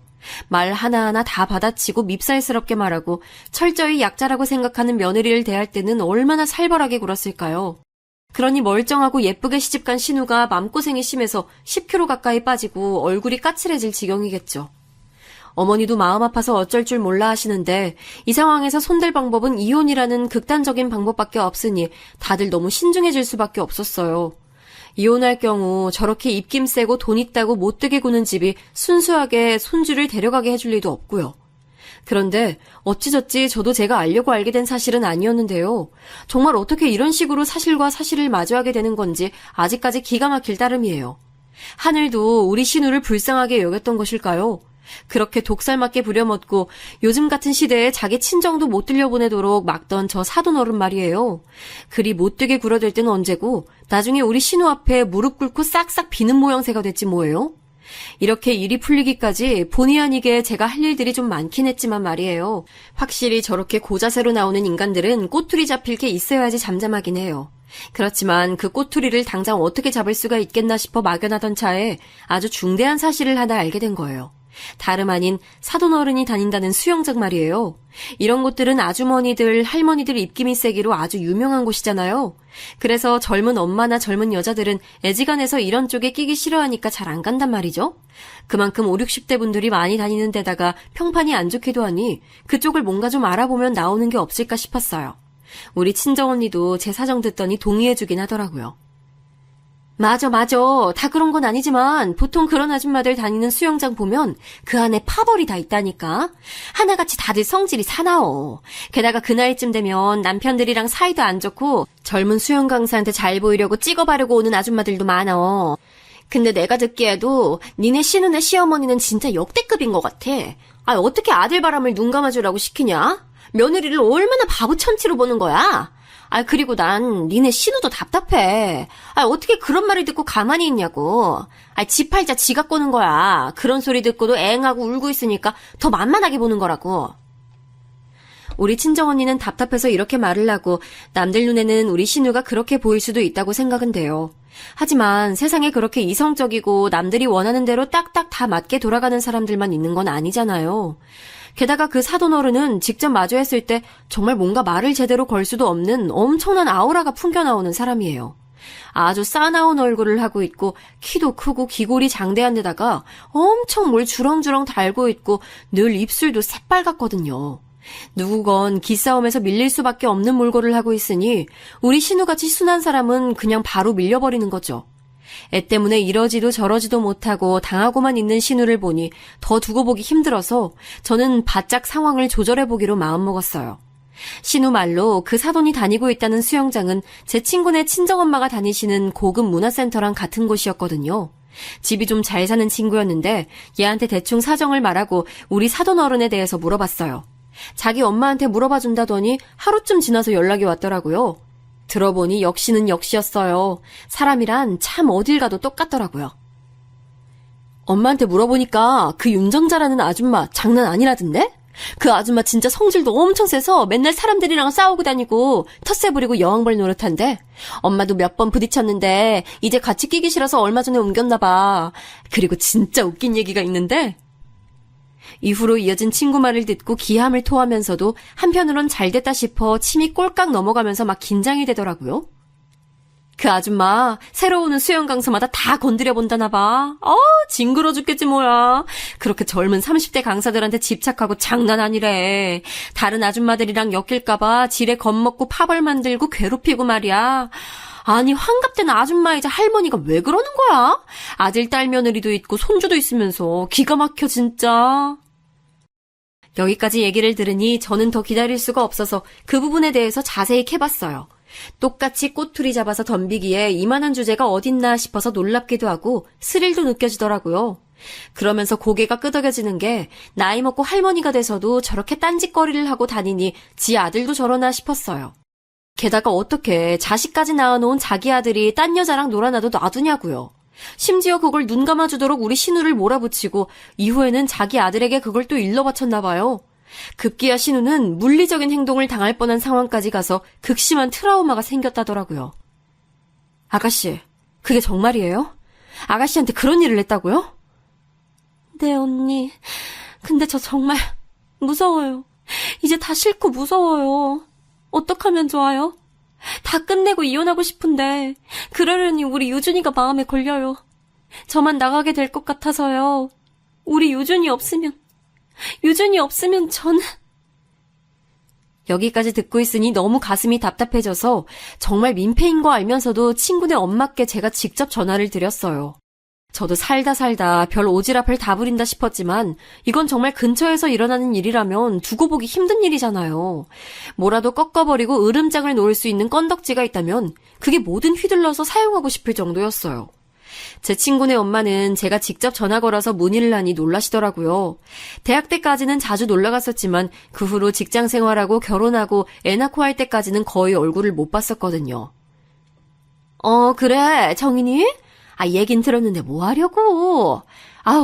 말 하나하나 다 받아치고 밉살스럽게 말하고 철저히 약자라고 생각하는 며느리를 대할 때는 얼마나 살벌하게 굴었을까요? 그러니 멀쩡하고 예쁘게 시집간 신우가 맘고생이 심해서 10kg 가까이 빠지고 얼굴이 까칠해질 지경이겠죠. 어머니도 마음 아파서 어쩔 줄 몰라 하시는데 이 상황에서 손댈 방법은 이혼이라는 극단적인 방법밖에 없으니 다들 너무 신중해질 수밖에 없었어요. 이혼할 경우 저렇게 입김 세고 돈 있다고 못되게 구는 집이 순수하게 손주를 데려가게 해줄 리도 없고요. 그런데 어찌저찌 저도 제가 알려고 알게 된 사실은 아니었는데요. 정말 어떻게 이런 식으로 사실과 사실을 마주하게 되는 건지 아직까지 기가 막힐 따름이에요. 하늘도 우리 신우를 불쌍하게 여겼던 것일까요? 그렇게 독살맞게 부려먹고 요즘 같은 시대에 자기 친정도 못 들려보내도록 막던 저 사돈어른 말이에요. 그리 못되게 굴어댈 때는 언제고 나중에 우리 신우 앞에 무릎 꿇고 싹싹 비는 모양새가 됐지 뭐예요? 이렇게 일이 풀리기까지 본의 아니게 제가 할 일들이 좀 많긴 했지만 말이에요. 확실히 저렇게 고자세로 나오는 인간들은 꼬투리 잡힐 게 있어야지 잠잠하긴 해요. 그렇지만 그 꼬투리를 당장 어떻게 잡을 수가 있겠나 싶어 막연하던 차에 아주 중대한 사실을 하나 알게 된 거예요. 다름 아닌 사돈어른이 다닌다는 수영장 말이에요. 이런 곳들은 아주머니들, 할머니들 입김이 세기로 아주 유명한 곳이잖아요. 그래서 젊은 엄마나 젊은 여자들은 애지간해서 이런 쪽에 끼기 싫어하니까 잘 안 간단 말이죠. 그만큼 5, 60대 분들이 많이 다니는 데다가 평판이 안 좋기도 하니 그쪽을 뭔가 좀 알아보면 나오는 게 없을까 싶었어요. 우리 친정언니도 제 사정 듣더니 동의해주긴 하더라고요. 맞아. 다 그런 건 아니지만 보통 그런 아줌마들 다니는 수영장 보면 그 안에 파벌이 다 있다니까. 하나같이 다들 성질이 사나워. 게다가 그 나이쯤 되면 남편들이랑 사이도 안 좋고 젊은 수영 강사한테 잘 보이려고 찍어바르고 오는 아줌마들도 많아. 근데 내가 듣기에도 니네 신우네 시어머니는 진짜 역대급인 것 같아. 어떻게 아들 바람을 눈 감아주라고 시키냐? 며느리를 얼마나 바보 천치로 보는 거야? 그리고 난 니네 신우도 답답해. 어떻게 그런 말을 듣고 가만히 있냐고. 지 팔자 지가 꼬는 거야. 그런 소리 듣고도 앵하고 울고 있으니까 더 만만하게 보는 거라고. 우리 친정언니는 답답해서 이렇게 말을 하고 남들 눈에는 우리 신우가 그렇게 보일 수도 있다고 생각은 돼요. 하지만 세상에 그렇게 이성적이고 남들이 원하는 대로 딱딱 다 맞게 돌아가는 사람들만 있는 건 아니잖아요. 게다가 그 사돈어른은 직접 마주했을 때 정말 뭔가 말을 제대로 걸 수도 없는 엄청난 아우라가 풍겨나오는 사람이에요. 아주 싸나운 얼굴을 하고 있고 키도 크고 귀골이 장대한 데다가 엄청 뭘 주렁주렁 달고 있고 늘 입술도 새빨갛거든요. 누구건 기싸움에서 밀릴 수밖에 없는 몰골을 하고 있으니 우리 신우같이 순한 사람은 그냥 바로 밀려버리는 거죠. 애 때문에 이러지도 저러지도 못하고 당하고만 있는 신우를 보니 더 두고 보기 힘들어서 저는 바짝 상황을 조절해보기로 마음먹었어요. 신우 말로 그 사돈이 다니고 있다는 수영장은 제 친구네 친정엄마가 다니시는 고급 문화센터랑 같은 곳이었거든요. 집이 좀 잘 사는 친구였는데 얘한테 대충 사정을 말하고 우리 사돈 어른에 대해서 물어봤어요. 자기 엄마한테 물어봐 준다더니 하루쯤 지나서 연락이 왔더라고요. 들어보니 역시는 역시였어요. 사람이란 참 어딜 가도 똑같더라고요. 엄마한테 물어보니까 그 윤정자라는 아줌마 장난 아니라던데? 그 아줌마 진짜 성질도 엄청 세서 맨날 사람들이랑 싸우고 다니고 텃세 부리고 여왕벌 노릇한데 엄마도 몇 번 부딪혔는데 이제 같이 끼기 싫어서 얼마 전에 옮겼나 봐. 그리고 진짜 웃긴 얘기가 있는데 이후로 이어진 친구 말을 듣고 기함을 토하면서도 한편으론 잘됐다 싶어 침이 꼴깍 넘어가면서 막 긴장이 되더라고요. 그 아줌마 새로 오는 수영 강사마다 다 건드려 본다나 봐. 징그러 죽겠지 뭐야. 그렇게 젊은 30대 강사들한테 집착하고 장난 아니래. 다른 아줌마들이랑 엮일까 봐 지레 겁먹고 파벌 만들고 괴롭히고 말이야. 아니 환갑된 아줌마이자 할머니가 왜 그러는 거야? 아들 딸 며느리도 있고 손주도 있으면서 기가 막혀 진짜. 여기까지 얘기를 들으니 저는 더 기다릴 수가 없어서 그 부분에 대해서 자세히 캐봤어요. 똑같이 꼬투리 잡아서 덤비기에 이만한 주제가 어딨나 싶어서 놀랍기도 하고 스릴도 느껴지더라고요. 그러면서 고개가 끄덕여지는 게 나이 먹고 할머니가 돼서도 저렇게 딴짓거리를 하고 다니니 지 아들도 저러나 싶었어요. 게다가 어떻게 자식까지 낳아놓은 자기 아들이 딴 여자랑 놀아나도 놔두냐고요. 심지어 그걸 눈 감아주도록 우리 신우를 몰아붙이고 이후에는 자기 아들에게 그걸 또 일러바쳤나 봐요. 급기야 신우는 물리적인 행동을 당할 뻔한 상황까지 가서 극심한 트라우마가 생겼다더라고요. 아가씨, 그게 정말이에요? 아가씨한테 그런 일을 했다고요? 네, 언니. 근데 저 정말 무서워요. 이제 다 싫고 무서워요. 어떡하면 좋아요? 다 끝내고 이혼하고 싶은데 그러려니 우리 유준이가 마음에 걸려요. 저만 나가게 될 것 같아서요. 우리 유준이 없으면 저는... 여기까지 듣고 있으니 너무 가슴이 답답해져서 정말 민폐인 거 알면서도 친구네 엄마께 제가 직접 전화를 드렸어요. 저도 살다 별 오지랖을 다 부린다 싶었지만 이건 정말 근처에서 일어나는 일이라면 두고 보기 힘든 일이잖아요. 뭐라도 꺾어버리고 으름장을 놓을 수 있는 건덕지가 있다면 그게 뭐든 휘둘러서 사용하고 싶을 정도였어요. 제 친구네 엄마는 제가 직접 전화 걸어서 문의를 하니 놀라시더라고요. 대학 때까지는 자주 놀러갔었지만 그 후로 직장 생활하고 결혼하고 애 낳고 할 때까지는 거의 얼굴을 못 봤었거든요. 그래, 정인이? 얘긴 들었는데 뭐 하려고?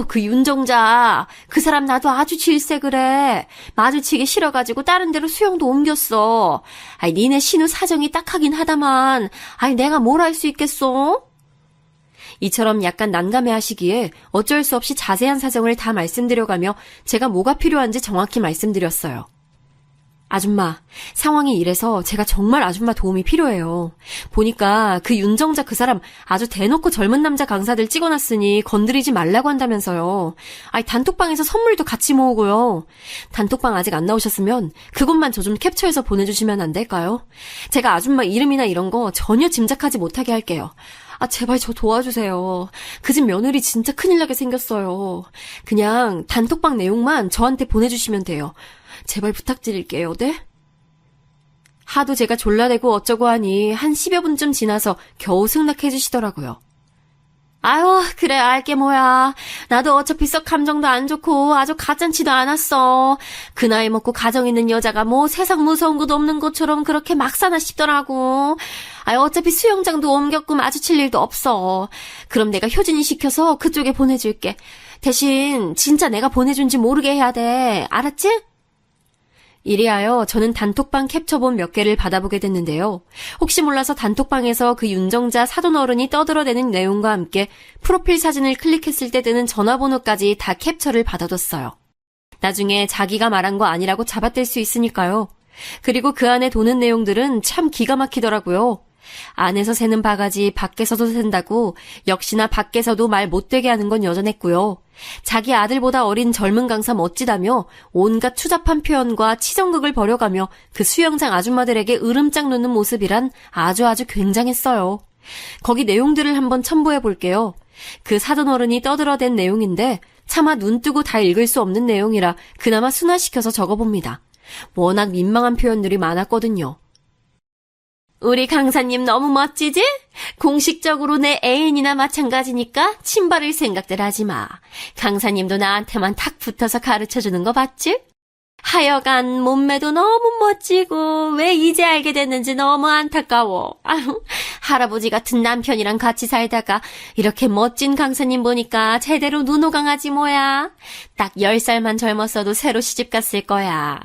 그 윤정자. 그 사람 나도 아주 질세 그래. 마주치기 싫어가지고 다른 데로 수영도 옮겼어. 니네 신우 사정이 딱하긴 하다만. 내가 뭘 할 수 있겠어? 이처럼 약간 난감해 하시기에 어쩔 수 없이 자세한 사정을 다 말씀드려가며 제가 뭐가 필요한지 정확히 말씀드렸어요. 아줌마, 상황이 이래서 제가 정말 아줌마 도움이 필요해요. 보니까 그 윤정자 그 사람 아주 대놓고 젊은 남자 강사들 찍어놨으니 건드리지 말라고 한다면서요. 단톡방에서 선물도 같이 모으고요. 단톡방 아직 안 나오셨으면 그것만 저 좀 캡처해서 보내주시면 안 될까요? 제가 아줌마 이름이나 이런 거 전혀 짐작하지 못하게 할게요. 제발 저 도와주세요. 그 집 며느리 진짜 큰일 나게 생겼어요. 그냥 단톡방 내용만 저한테 보내주시면 돼요. 제발 부탁드릴게요, 네? 하도 제가 졸라대고 어쩌고 하니 한 10여 분쯤 지나서 겨우 승낙해 주시더라고요. 그래, 알게 뭐야. 나도 어차피 썩 감정도 안 좋고 아주 가짠치도 않았어. 그 나이 먹고 가정 있는 여자가 뭐 세상 무서운 것도 없는 것처럼 그렇게 막 사나 싶더라고. 어차피 수영장도 옮겼고 마주칠 일도 없어. 그럼 내가 효진이 시켜서 그쪽에 보내줄게. 대신 진짜 내가 보내준지 모르게 해야 돼. 알았지? 이리하여 저는 단톡방 캡처본 몇 개를 받아보게 됐는데요. 혹시 몰라서 단톡방에서 그 윤정자 사돈 어른이 떠들어대는 내용과 함께 프로필 사진을 클릭했을 때 뜨는 전화번호까지 다 캡처를 받아뒀어요. 나중에 자기가 말한 거 아니라고 잡아뗄 수 있으니까요. 그리고 그 안에 도는 내용들은 참 기가 막히더라고요. 안에서 새는 바가지 밖에서도 샌다고 역시나 밖에서도 말 못되게 하는 건 여전했고요. 자기 아들보다 어린 젊은 강사 멋지다며 온갖 추잡한 표현과 치정극을 벌여가며 그 수영장 아줌마들에게 으름장 놓는 모습이란 아주 굉장했어요. 거기 내용들을 한번 첨부해 볼게요. 그 사돈어른이 떠들어댄 내용인데 차마 눈 뜨고 다 읽을 수 없는 내용이라 그나마 순화시켜서 적어봅니다. 워낙 민망한 표현들이 많았거든요. 우리 강사님 너무 멋지지? 공식적으로 내 애인이나 마찬가지니까 침바를 생각들 하지 마. 강사님도 나한테만 탁 붙어서 가르쳐주는 거 봤지? 하여간 몸매도 너무 멋지고 왜 이제 알게 됐는지 너무 안타까워. 아유, 할아버지 같은 남편이랑 같이 살다가 이렇게 멋진 강사님 보니까 제대로 눈호강아지 뭐야. 딱 10살만 젊었어도 새로 시집 갔을 거야.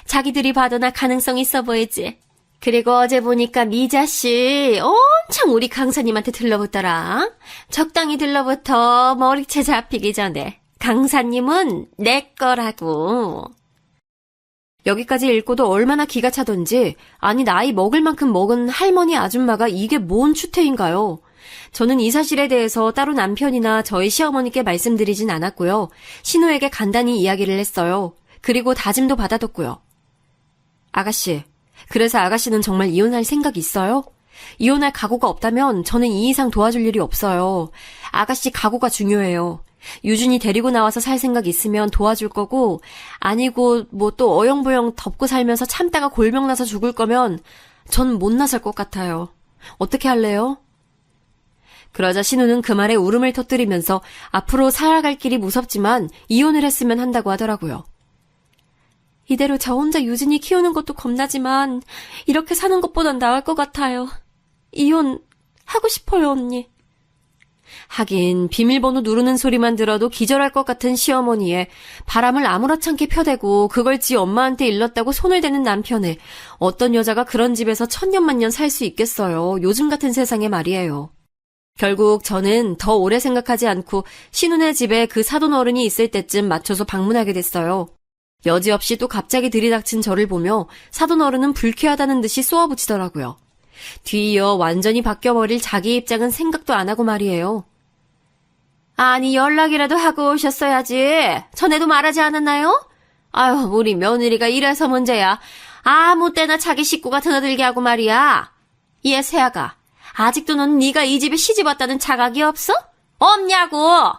자기들이 봐도 나 가능성 있어 보이지? 그리고 어제 보니까 미자씨 엄청 우리 강사님한테 들러붙더라. 적당히 들러붙어 머리채 잡히기 전에. 강사님은 내 거라고. 여기까지 읽고도 얼마나 기가 차던지 아니 나이 먹을 만큼 먹은 할머니 아줌마가 이게 뭔 추태인가요? 저는 이 사실에 대해서 따로 남편이나 저희 시어머니께 말씀드리진 않았고요. 신우에게 간단히 이야기를 했어요. 그리고 다짐도 받아뒀고요. 아가씨, 그래서 아가씨는 정말 이혼할 생각 있어요? 이혼할 각오가 없다면 저는 이 이상 도와줄 일이 없어요. 아가씨 각오가 중요해요. 유준이 데리고 나와서 살 생각 있으면 도와줄 거고 아니고 뭐 또 어영부영 덮고 살면서 참다가 골병나서 죽을 거면 전 못 나설 것 같아요. 어떻게 할래요? 그러자 신우는 그 말에 울음을 터뜨리면서 앞으로 살아갈 길이 무섭지만 이혼을 했으면 한다고 하더라고요. 이대로 저 혼자 유진이 키우는 것도 겁나지만 이렇게 사는 것보단 나을 것 같아요. 이혼 하고 싶어요, 언니. 하긴 비밀번호 누르는 소리만 들어도 기절할 것 같은 시어머니에 바람을 아무렇지않게 펴대고 그걸 지 엄마한테 일렀다고 손을 대는 남편에 어떤 여자가 그런 집에서 천년만년 살 수 있겠어요. 요즘 같은 세상에 말이에요. 결국 저는 더 오래 생각하지 않고 신우네 집에 그 사돈 어른이 있을 때쯤 맞춰서 방문하게 됐어요. 여지없이 또 갑자기 들이닥친 저를 보며 사돈 어른은 불쾌하다는 듯이 쏘아붙이더라고요. 뒤이어 완전히 바뀌어버릴 자기 입장은 생각도 안 하고 말이에요. 아니 연락이라도 하고 오셨어야지. 전에도 말하지 않았나요? 아유 우리 며느리가 이래서 문제야. 아무 때나 자기 식구가 드나들게 하고 말이야. 얘 새아가 아직도 넌 네가 이 집에 시집 왔다는 자각이 없어? 없냐고.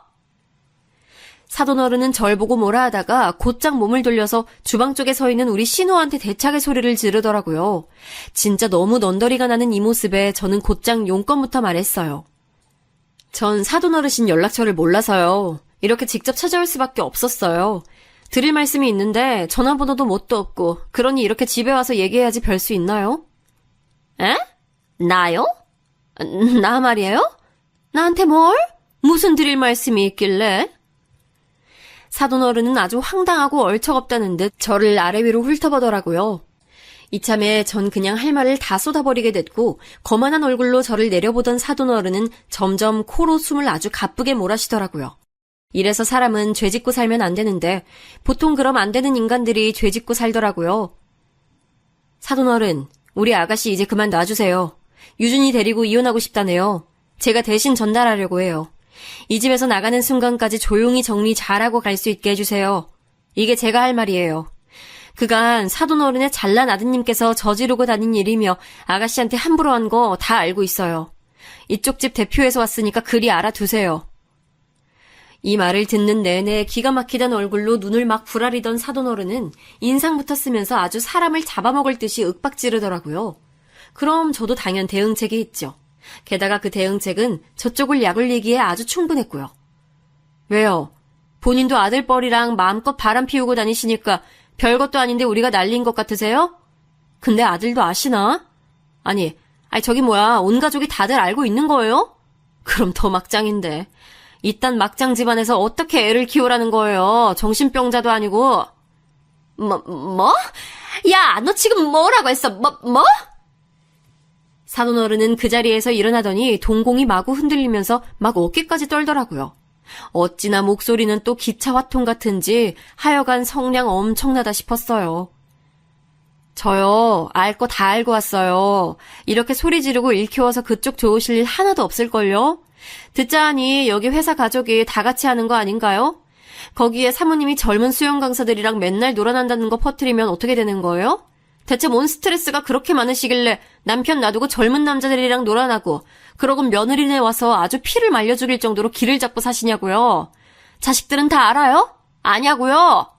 사돈 어른은 절 보고 뭐라 하다가 곧장 몸을 돌려서 주방 쪽에 서 있는 우리 신우한테 대차게 소리를 지르더라고요. 진짜 너무 넌더리가 나는 이 모습에 저는 곧장 용건부터 말했어요. 전 사돈 어르신 연락처를 몰라서요. 이렇게 직접 찾아올 수밖에 없었어요. 드릴 말씀이 있는데 전화번호도 뭣도 없고 그러니 이렇게 집에 와서 얘기해야지 별 수 있나요? 에? 나요? 나 말이에요? 나한테 뭘? 무슨 드릴 말씀이 있길래? 사돈 어른은 아주 황당하고 얼척없다는 듯 저를 아래 위로 훑어보더라고요. 이참에 전 그냥 할 말을 다 쏟아버리게 됐고 거만한 얼굴로 저를 내려보던 사돈 어른은 점점 코로 숨을 아주 가쁘게 몰아쉬더라고요. 이래서 사람은 죄짓고 살면 안 되는데 보통 그럼 안 되는 인간들이 죄짓고 살더라고요. 사돈 어른, 우리 아가씨 이제 그만 놔주세요. 유준이 데리고 이혼하고 싶다네요. 제가 대신 전달하려고 해요. 이 집에서 나가는 순간까지 조용히 정리 잘하고 갈 수 있게 해주세요. 이게 제가 할 말이에요. 그간 사돈 어른의 잘난 아드님께서 저지르고 다닌 일이며 아가씨한테 함부로 한 거 다 알고 있어요. 이쪽 집 대표에서 왔으니까 그리 알아두세요. 이 말을 듣는 내내 기가 막히던 얼굴로 눈을 막 부라리던 사돈 어른은 인상부터 쓰면서 아주 사람을 잡아먹을 듯이 윽박지르더라고요. 그럼 저도 당연 대응책이 있죠. 게다가 그 대응책은 저쪽을 약올리기에 아주 충분했고요. 왜요? 본인도 아들뻘이랑 마음껏 바람 피우고 다니시니까 별것도 아닌데 우리가 난리인 것 같으세요? 근데 아들도 아시나? 아니 저기 뭐야 온 가족이 다들 알고 있는 거예요? 그럼 더 막장인데. 이딴 막장 집안에서 어떻게 애를 키우라는 거예요? 정신병자도 아니고. 뭐? 야, 너 지금 뭐라고 했어? 뭐? 사돈 어른은 그 자리에서 일어나더니 동공이 마구 흔들리면서 막 어깨까지 떨더라고요. 어찌나 목소리는 또 기차 화통 같은지 하여간 성량 엄청나다 싶었어요. 저요, 알 거 다 알고 왔어요. 이렇게 소리 지르고 일 키워서 그쪽 좋으실 일 하나도 없을걸요? 듣자 하니 여기 회사 가족이 다 같이 하는 거 아닌가요? 거기에 사모님이 젊은 수영 강사들이랑 맨날 놀아난다는 거 퍼뜨리면 어떻게 되는 거예요? 대체 뭔 스트레스가 그렇게 많으시길래 남편 놔두고 젊은 남자들이랑 놀아나고 그러고 며느리네 와서 아주 피를 말려 죽일 정도로 길을 잡고 사시냐고요? 자식들은 다 알아요? 아냐고요?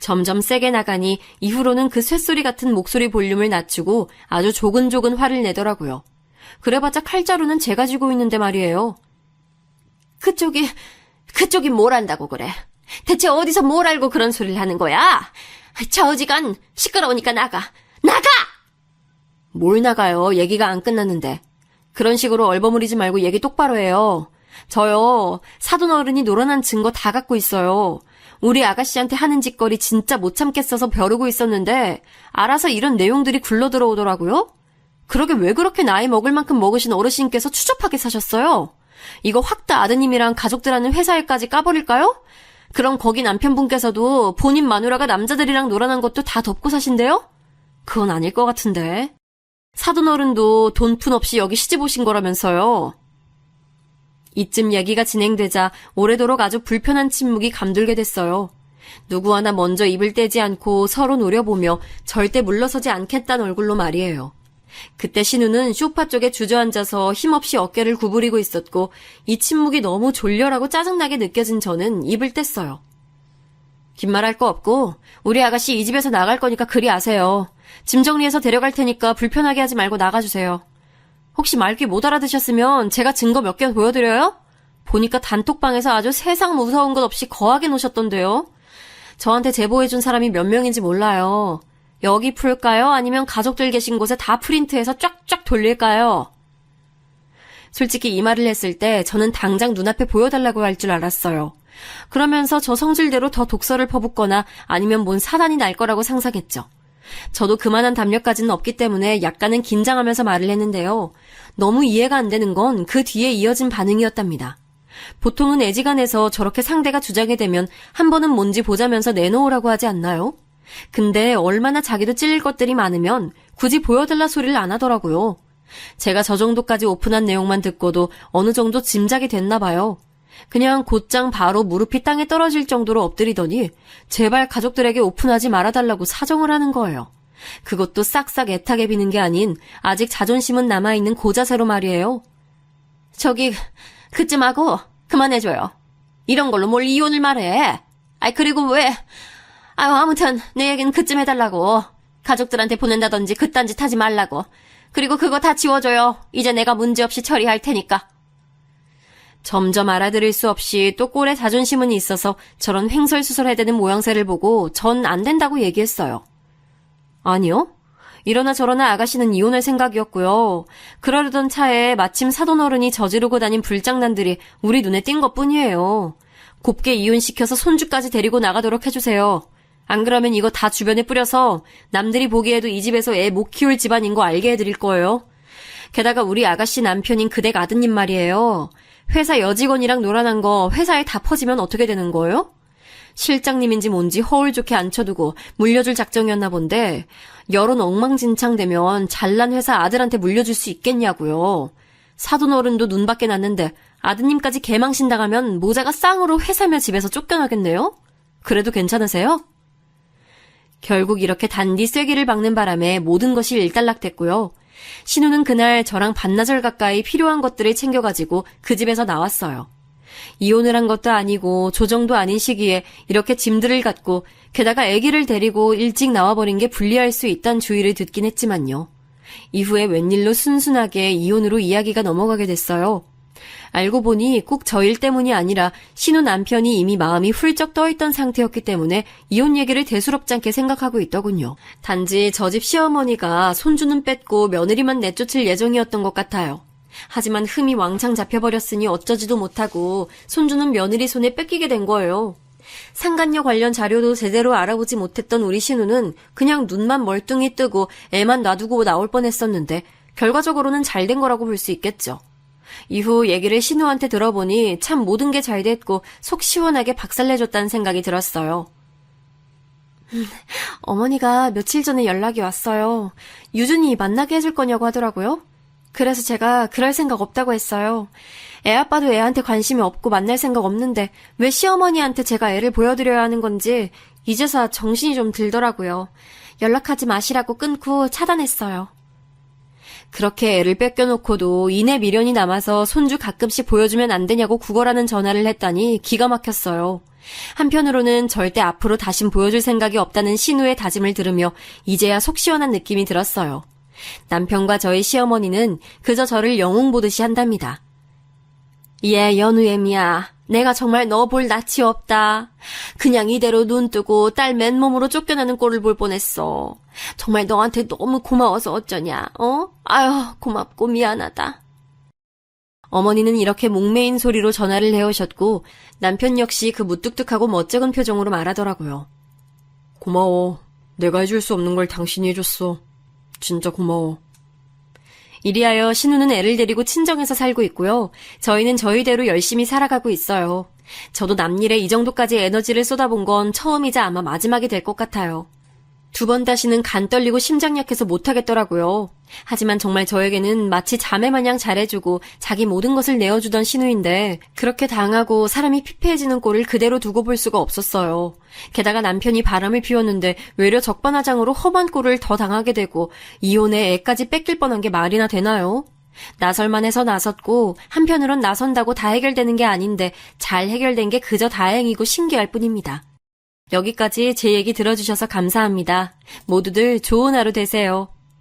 점점 세게 나가니 이후로는 그 쇳소리 같은 목소리 볼륨을 낮추고 아주 조근조근 화를 내더라고요. 그래봤자 칼자루는 제가 쥐고 있는데 말이에요. 그쪽이 뭘 안다고 그래? 대체 어디서 뭘 알고 그런 소리를 하는 거야? 저 어지간 시끄러우니까 나가! 나가! 뭘 나가요? 얘기가 안 끝났는데. 그런 식으로 얼버무리지 말고 얘기 똑바로 해요. 저요, 사돈 어른이 놀아난 증거 다 갖고 있어요. 우리 아가씨한테 하는 짓거리 진짜 못 참겠어서 벼르고 있었는데 알아서 이런 내용들이 굴러 들어오더라고요. 그러게 왜 그렇게 나이 먹을 만큼 먹으신 어르신께서 추접하게 사셨어요? 이거 확 다 아드님이랑 가족들 하는 회사 일까지 까버릴까요? 그럼 거기 남편분께서도 본인 마누라가 남자들이랑 놀아난 것도 다 덮고 사신대요? 그건 아닐 것 같은데. 사돈 어른도 돈 푼 없이 여기 시집 오신 거라면서요. 이쯤 얘기가 진행되자 오래도록 아주 불편한 침묵이 감돌게 됐어요. 누구 하나 먼저 입을 떼지 않고 서로 노려보며 절대 물러서지 않겠다는 얼굴로 말이에요. 그때 신우는 소파 쪽에 주저앉아서 힘없이 어깨를 구부리고 있었고 이 침묵이 너무 졸렬하고 짜증나게 느껴진 저는 입을 뗐어요. 긴 말 할 거 없고 우리 아가씨 이 집에서 나갈 거니까 그리 아세요. 짐 정리해서 데려갈 테니까 불편하게 하지 말고 나가주세요. 혹시 말귀 못 알아듣셨으면 제가 증거 몇 개 보여드려요? 보니까 단톡방에서 아주 세상 무서운 것 없이 거하게 노셨던데요. 저한테 제보해준 사람이 몇 명인지 몰라요. 여기 풀까요? 아니면 가족들 계신 곳에 다 프린트해서 쫙쫙 돌릴까요? 솔직히 이 말을 했을 때 저는 당장 눈앞에 보여달라고 할 줄 알았어요. 그러면서 저 성질대로 더 독서를 퍼붓거나 아니면 뭔 사단이 날 거라고 상상했죠. 저도 그만한 담력까지는 없기 때문에 약간은 긴장하면서 말을 했는데요. 너무 이해가 안 되는 건 그 뒤에 이어진 반응이었답니다. 보통은 애지간해서 저렇게 상대가 주장이 되면 한 번은 뭔지 보자면서 내놓으라고 하지 않나요? 근데 얼마나 자기도 찔릴 것들이 많으면 굳이 보여달라 소리를 안 하더라고요. 제가 저 정도까지 오픈한 내용만 듣고도 어느 정도 짐작이 됐나 봐요. 그냥 곧장 바로 무릎이 땅에 떨어질 정도로 엎드리더니 제발 가족들에게 오픈하지 말아달라고 사정을 하는 거예요. 그것도 싹싹 애타게 비는 게 아닌 아직 자존심은 남아있는 고자세로 말이에요. 저기 그쯤 하고 그만해줘요. 이런 걸로 뭘 이혼을 말해. 그리고 왜... 아무튼 내 얘기는 그쯤 해달라고. 가족들한테 보낸다든지 그딴 짓 하지 말라고. 그리고 그거 다 지워줘요. 이제 내가 문제없이 처리할 테니까. 점점 알아들을 수 없이 또 꼴에 자존심은 있어서 저런 횡설수설해대는 모양새를 보고 전 안 된다고 얘기했어요. 아니요. 이러나 저러나 아가씨는 이혼할 생각이었고요. 그러려던 차에 마침 사돈 어른이 저지르고 다닌 불장난들이 우리 눈에 띈 것뿐이에요. 곱게 이혼시켜서 손주까지 데리고 나가도록 해주세요. 안 그러면 이거 다 주변에 뿌려서 남들이 보기에도 이 집에서 애 못 키울 집안인 거 알게 해드릴 거예요. 게다가 우리 아가씨 남편인 그댁 아드님 말이에요. 회사 여직원이랑 놀아난 거 회사에 다 퍼지면 어떻게 되는 거예요? 실장님인지 뭔지 허울 좋게 앉혀두고 물려줄 작정이었나 본데 여론 엉망진창되면 잘난 회사 아들한테 물려줄 수 있겠냐고요. 사돈 어른도 눈밖에 났는데 아드님까지 개망신당하면 모자가 쌍으로 회사며 집에서 쫓겨나겠네요? 그래도 괜찮으세요? 결국 이렇게 단디 쐐기를 박는 바람에 모든 것이 일단락됐고요. 신우는 그날 저랑 반나절 가까이 필요한 것들을 챙겨가지고 그 집에서 나왔어요. 이혼을 한 것도 아니고 조정도 아닌 시기에 이렇게 짐들을 갖고 게다가 아기를 데리고 일찍 나와버린 게 불리할 수 있다는 주의를 듣긴 했지만요. 이후에 웬일로 순순하게 이혼으로 이야기가 넘어가게 됐어요. 알고 보니 꼭 저 일 때문이 아니라 신우 남편이 이미 마음이 훌쩍 떠있던 상태였기 때문에 이혼 얘기를 대수롭지 않게 생각하고 있더군요. 단지 저 집 시어머니가 손주는 뺐고 며느리만 내쫓을 예정이었던 것 같아요. 하지만 흠이 왕창 잡혀버렸으니 어쩌지도 못하고 손주는 며느리 손에 뺏기게 된 거예요. 상간녀 관련 자료도 제대로 알아보지 못했던 우리 신우는 그냥 눈만 멀뚱히 뜨고 애만 놔두고 나올 뻔했었는데 결과적으로는 잘 된 거라고 볼 수 있겠죠. 이후 얘기를 신우한테 들어보니 참 모든 게 잘 됐고 속 시원하게 박살내줬다는 생각이 들었어요. 어머니가 며칠 전에 연락이 왔어요. 유준이 만나게 해줄 거냐고 하더라고요. 그래서 제가 그럴 생각 없다고 했어요. 애 아빠도 애한테 관심이 없고 만날 생각 없는데 왜 시어머니한테 제가 애를 보여드려야 하는 건지 이제서 정신이 좀 들더라고요. 연락하지 마시라고 끊고 차단했어요. 그렇게 애를 뺏겨놓고도 이내 미련이 남아서 손주 가끔씩 보여주면 안 되냐고 구걸하는 전화를 했다니 기가 막혔어요. 한편으로는 절대 앞으로 다신 보여줄 생각이 없다는 신우의 다짐을 들으며 이제야 속 시원한 느낌이 들었어요. 남편과 저희 시어머니는 그저 저를 영웅 보듯이 한답니다. 예, 연우애미야. 내가 정말 너 볼 낯이 없다. 그냥 이대로 눈 뜨고 딸 맨몸으로 쫓겨나는 꼴을 볼 뻔했어. 정말 너한테 너무 고마워서 어쩌냐, 아유, 고맙고 미안하다. 어머니는 이렇게 목매인 소리로 전화를 해오셨고 남편 역시 그 무뚝뚝하고 멋쩍은 표정으로 말하더라고요. 고마워. 내가 해줄 수 없는 걸 당신이 해줬어. 진짜 고마워. 이리하여 신우는 애를 데리고 친정에서 살고 있고요. 저희는 저희대로 열심히 살아가고 있어요. 저도 남일에 이 정도까지 에너지를 쏟아본 건 처음이자 아마 마지막이 될 것 같아요. 2번 다시는 간 떨리고 심장 약해서 못하겠더라고요. 하지만 정말 저에게는 마치 자매 마냥 잘해주고 자기 모든 것을 내어주던 신우인데 그렇게 당하고 사람이 피폐해지는 꼴을 그대로 두고 볼 수가 없었어요. 게다가 남편이 바람을 피웠는데 외려 적반하장으로 험한 꼴을 더 당하게 되고 이혼에 애까지 뺏길 뻔한 게 말이나 되나요? 나설만 해서 나섰고 한편으론 나선다고 다 해결되는 게 아닌데 잘 해결된 게 그저 다행이고 신기할 뿐입니다. 여기까지 제 얘기 들어주셔서 감사합니다. 모두들 좋은 하루 되세요.